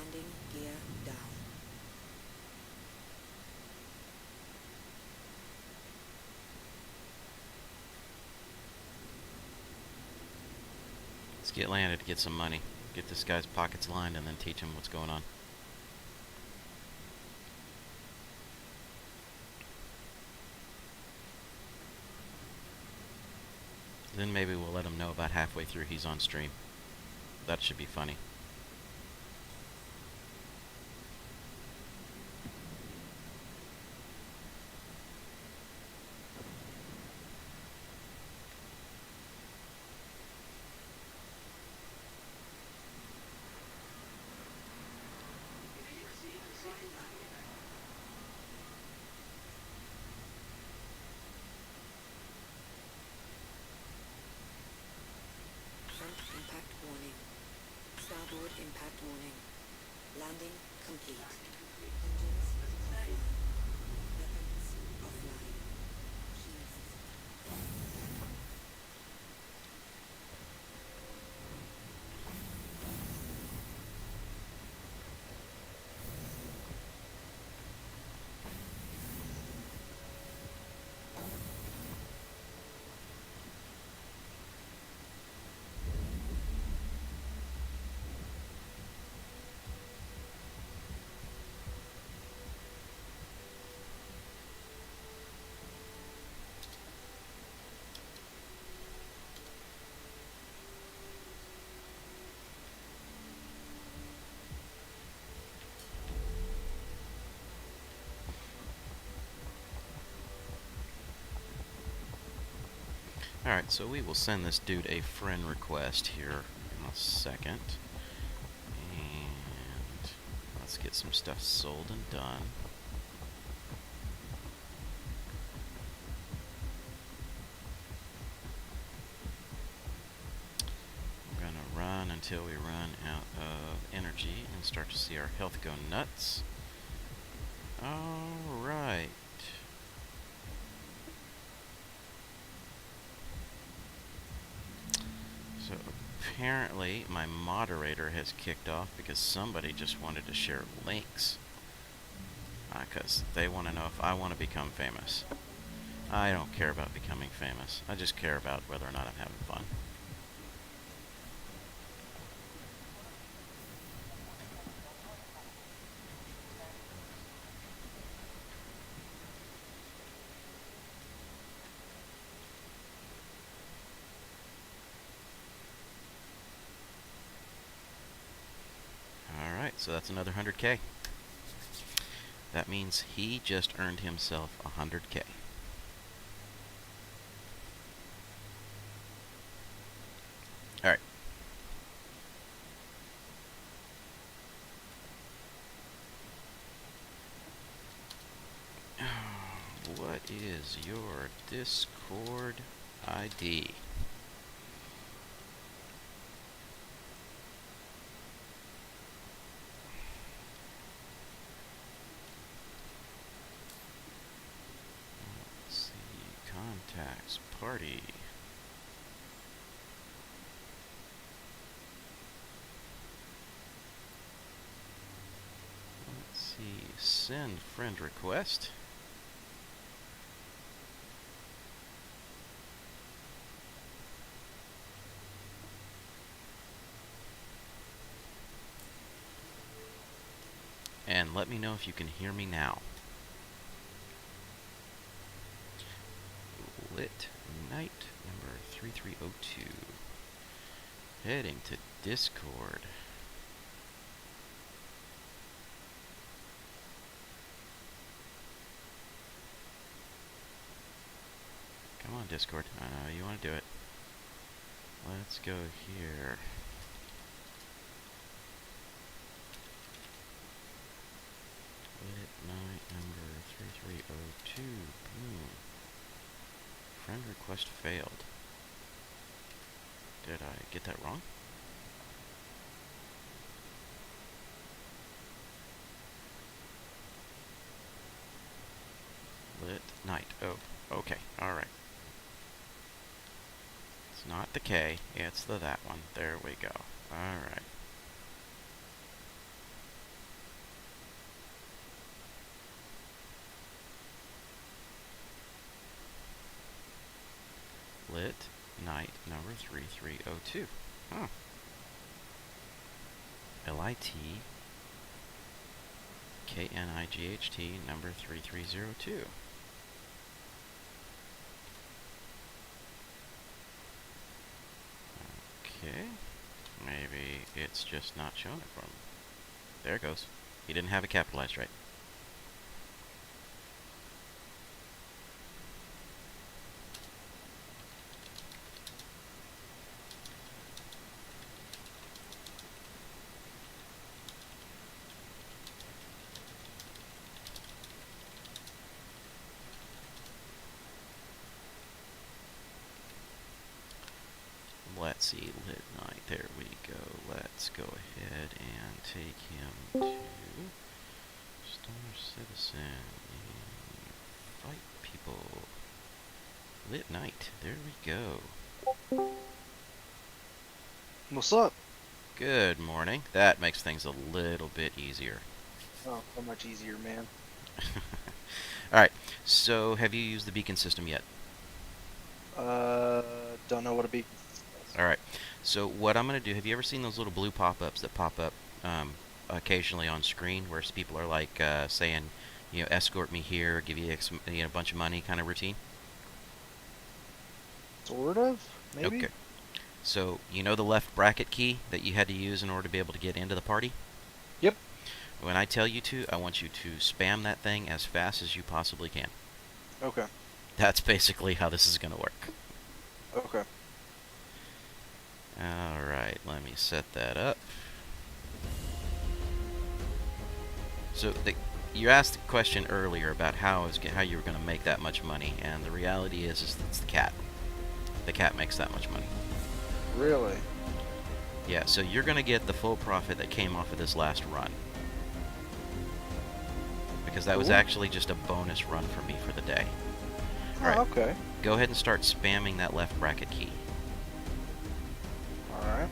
Landing gear down. Let's get landed to get some money. Get this guy's pockets lined and then teach him what's going on. Then maybe we'll let him know about halfway through he's on stream. That should be funny. Front impact warning. Starboard impact warning. Landing complete. Engines offline. Weapons offline. Shields. Alright, so we will send this dude a friend request here in a second. And let's get some stuff sold and done. We're going to run until we run out of energy and start to see our health go nuts. Alright. So apparently my moderator has kicked off because somebody just wanted to share links. Because they want to know if I want to become famous. I don't care about becoming famous. I just care about whether or not I'm having fun. Alright, so that's another 100K. That means he just earned himself 100K. Alright. What is your Discord ID? Let's see. Contacts. Party. Let's see. Send friend request. And let me know if you can hear me now. Lit night number 3302. Heading to Discord. Come on, Discord. I know you want to do it. Let's go here. Lit night number 3302. Boom. Friend request failed. Did I get that wrong? Lit night. Oh, okay. Alright. It's not the K, it's the that one. There we go. Alright. lit night number 3302. Huh. LIT number 3302. Okay. Maybe it's just not showing it for me. There it goes. He didn't have it capitalized right. Let's see, lit night. There we go. Let's go ahead and take him to Star Citizen. Fight people. Lit night. There we go. What's up? Good morning. That makes things a little bit easier. Oh, so much easier, man. Alright, so have you used the beacon system yet? Don't know what a beacon is. Alright, so what I'm going to do, have you ever seen those little blue pop-ups that pop up occasionally on screen where people are like saying, you know, escort me here, give you a bunch of money kind of routine? Sort of, maybe? Okay. So, you know the left bracket key that you had to use in order to be able to get into the party? Yep. When I tell you to, I want you to spam that thing as fast as you possibly can. Okay. That's basically how this is going to work. Okay. Alright, let me set that up. So, you asked the question earlier about how you were going to make that much money, and the reality is it's the cat. The cat makes that much money. Really? Yeah, so you're going to get the full profit that came off of this last run. Because that was Cool. actually just a bonus run for me for the day. Oh, Alright, okay. go ahead and start spamming that left bracket key. Alright.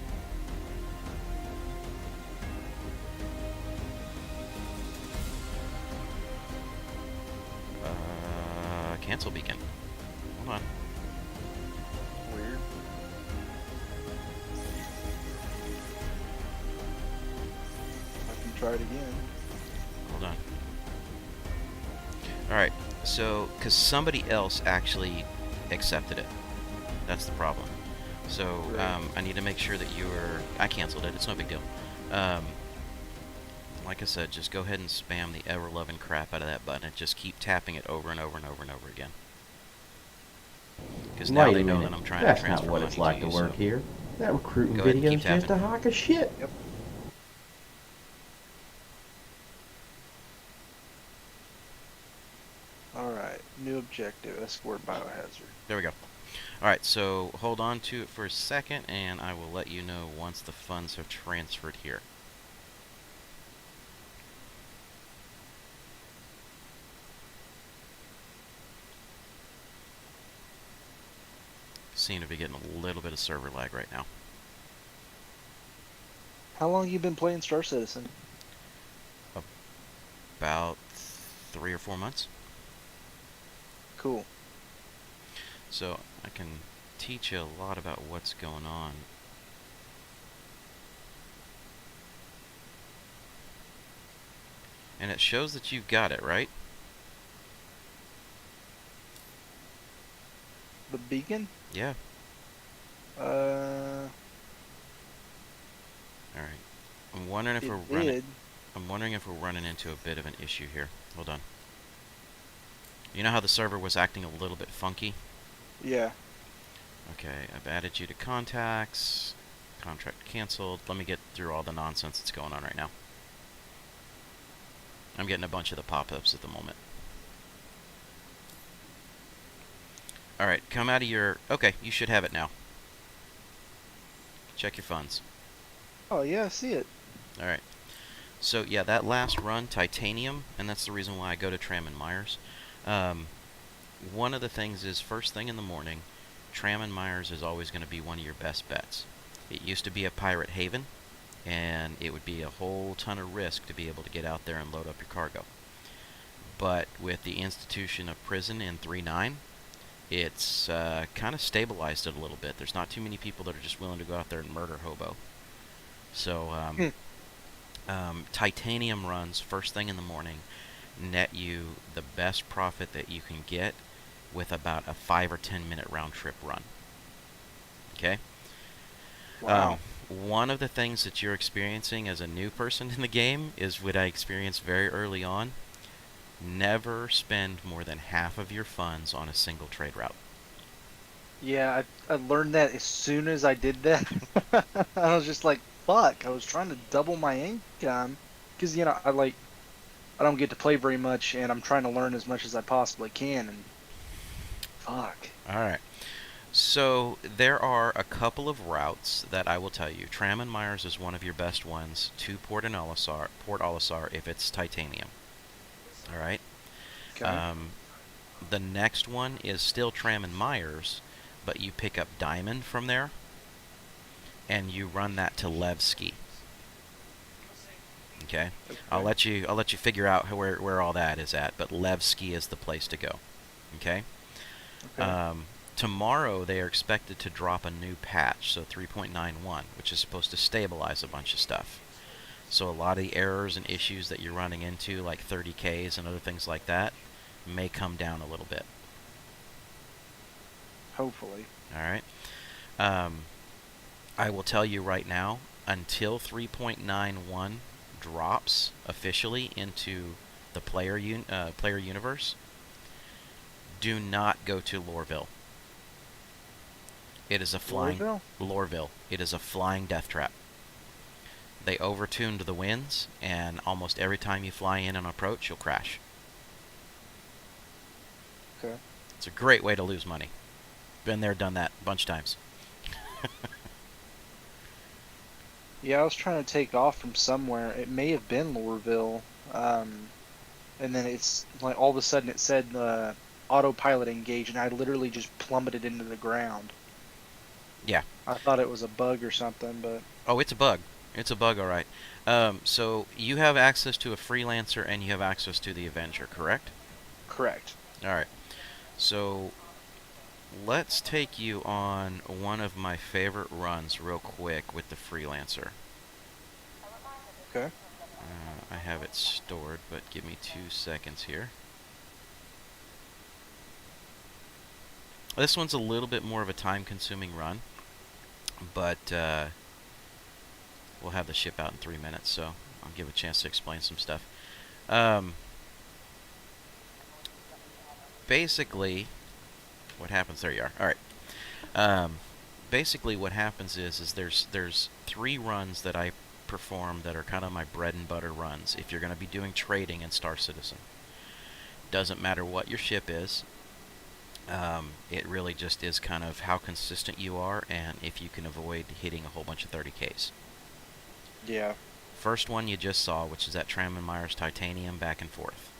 Cancel beacon. Hold on. Weird. I can try it again. Hold on. Alright, so, because somebody else actually accepted it. That's the problem. So, Right. I need to make sure that I canceled it, it's no big deal. Like I said, just go ahead and spam the ever-loving crap out of that button and just keep tapping it over and over and over and over again. Because now Wait they a know minute. that I'm trying to That's transfer not what money it's like to to you, work so here. That recruiting go ahead and keep video's just a tapping. hunk of shit. Yep. Alright. New objective. Escort biohazard. There we go. Alright, so hold on to it for a second, and I will let you know once the funds have transferred here. Seem to be getting a little bit of server lag right now. How long you been playing Star Citizen? About 3 or 4 months. Cool. So I can teach you a lot about what's going on. And it shows that you've got it, right? The beacon? Yeah. Uh, Alright. I'm wondering if it we're running did. I'm wondering if we're running into a bit of an issue here. Hold on. You know how the server was acting a little bit funky? Yeah. Okay, I've added you to contacts. Contract canceled. Let me get through all the nonsense that's going on right now. I'm getting a bunch of the pop-ups at the moment. Alright, come out of your... Okay, you should have it now. Check your funds. Oh, yeah, I see it. Alright. So, yeah, that last run, Titanium, and that's the reason why I go to Tram and Myers. One of the things is, first thing in the morning, Tram and Myers is always going to be one of your best bets. It used to be a pirate haven, and it would be a whole ton of risk to be able to get out there and load up your cargo. But with the institution of prison in 3.9, it's kind of stabilized it a little bit. There's not too many people that are just willing to go out there and murder hobo. So Hmm. titanium runs first thing in the morning net you the best profit that you can get with about a 5 or 10 minute round trip run. Okay. Wow. One of the things that you're experiencing as a new person in the game is what I experienced very early on. Never spend more than half of your funds on a single trade route. Yeah, I learned that as soon as I did that. I was just like, fuck. I was trying to double my income because I don't get to play very much, and I'm trying to learn as much as I possibly can. And fuck. All right. So there are a couple of routes that I will tell you. Tram and Myers is one of your best ones to Port Olisar if it's titanium. All right. Okay. Um, the next one is still Tram and Myers, but you pick up Diamond from there, and you run that to Levski. Okay. Okay. I'll let you figure out where all that is at, but Levski is the place to go. Okay. Okay. Um, Tomorrow they are expected to drop a new patch, so 3.91, which is supposed to stabilize a bunch of stuff. So a lot of the errors and issues that you're running into, like 30Ks and other things like that, may come down a little bit. Hopefully. All right. Um, I will tell you right now, until 3.91 drops officially into the player universe, do not go to Lorville. It is a flying Louisville? Lorville. It is a flying death trap. They overtuned the winds, and almost every time you fly in and approach, you'll crash. Okay. It's a great way to lose money. Been there, done that a bunch of times. Yeah, I was trying to take off from somewhere. It may have been Lorville. And then it's like all of a sudden it said autopilot engage, and I literally just plummeted into the ground. Yeah. I thought it was a bug or something, but Oh, it's a bug. It's a bug, all right. So you have access to a freelancer and you have access to the Avenger, correct? correct. All right. So let's take you on one of my favorite runs real quick with the freelancer. Okay. I have it stored, but give me 2 seconds here. This one's a little bit more of a time-consuming run, but we'll have the ship out in 3 minutes, so I'll give a chance to explain some stuff. Um, Basically, what happens? There you are. All right. Um, Basically, what happens is there's 3 runs that I perform that are kind of my bread and butter runs. If you're going to be doing trading in Star Citizen, doesn't matter what your ship is. It really just is kind of how consistent you are and if you can avoid hitting a whole bunch of 30Ks. Yeah. First one you just saw, which is that Tram and Myers Titanium back and forth.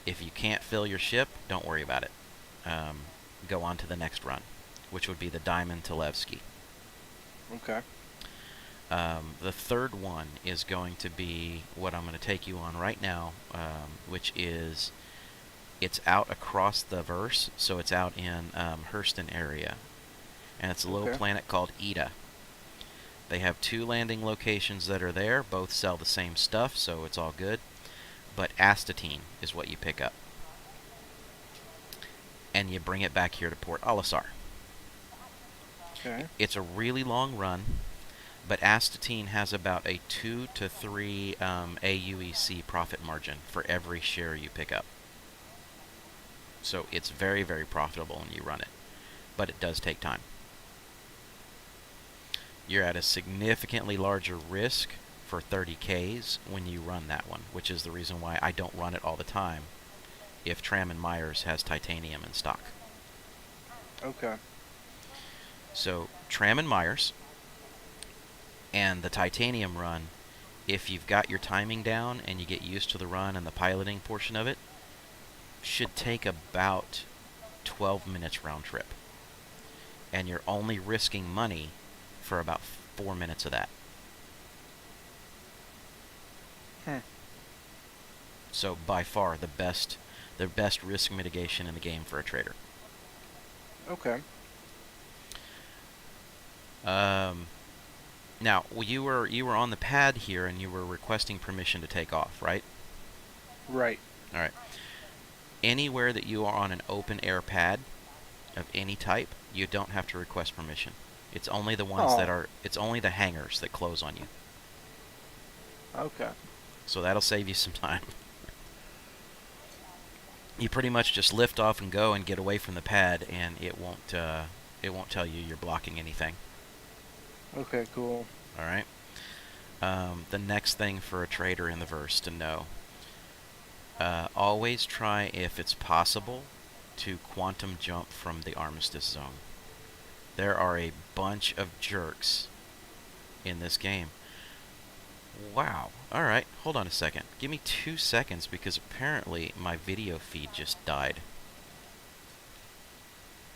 If you can't fill your ship, don't worry about it. Go on to the next run, which would be the Diamond to Levski. Okay. The third one is going to be what I'm going to take you on right now, which is it's out across the verse, so it's out in Hurston area, and it's a little Okay. planet called Ida. They have 2 landing locations that are there. Both sell the same stuff, so it's all good. But astatine is what you pick up, and you bring it back here to Port Olisar. Okay. It's a really long run, but astatine has about a 2 to 3 aUEC profit margin for every share you pick up. So it's very, very profitable when you run it, but it does take time. You're at a significantly larger risk for 30Ks when you run that one, which is the reason why I don't run it all the time if Tram and Myers has titanium in stock. Okay. So Tram and Myers and the titanium run, if you've got your timing down and you get used to the run and the piloting portion of it, should take about 12 minutes round trip. And you're only risking money for about 4 minutes of that. Hmm. So by far the best risk mitigation in the game for a trader. Okay. Now, you were on the pad here and you were requesting permission to take off, right? Right. All right. Anywhere that you are on an open air pad of any type, you don't have to request permission. It's only the ones that Oh. are. It's only the hangars that close on you. Okay. So that'll save you some time. You pretty much just lift off and go and get away from the pad, and it won't tell you you're blocking anything. Okay. Cool. All right. The next thing for a trader in the verse to know: always try, if it's possible, to quantum jump from the armistice zone. There are a bunch of jerks in this game. Wow. Alright, hold on a second. Give me 2 seconds because apparently my video feed just died.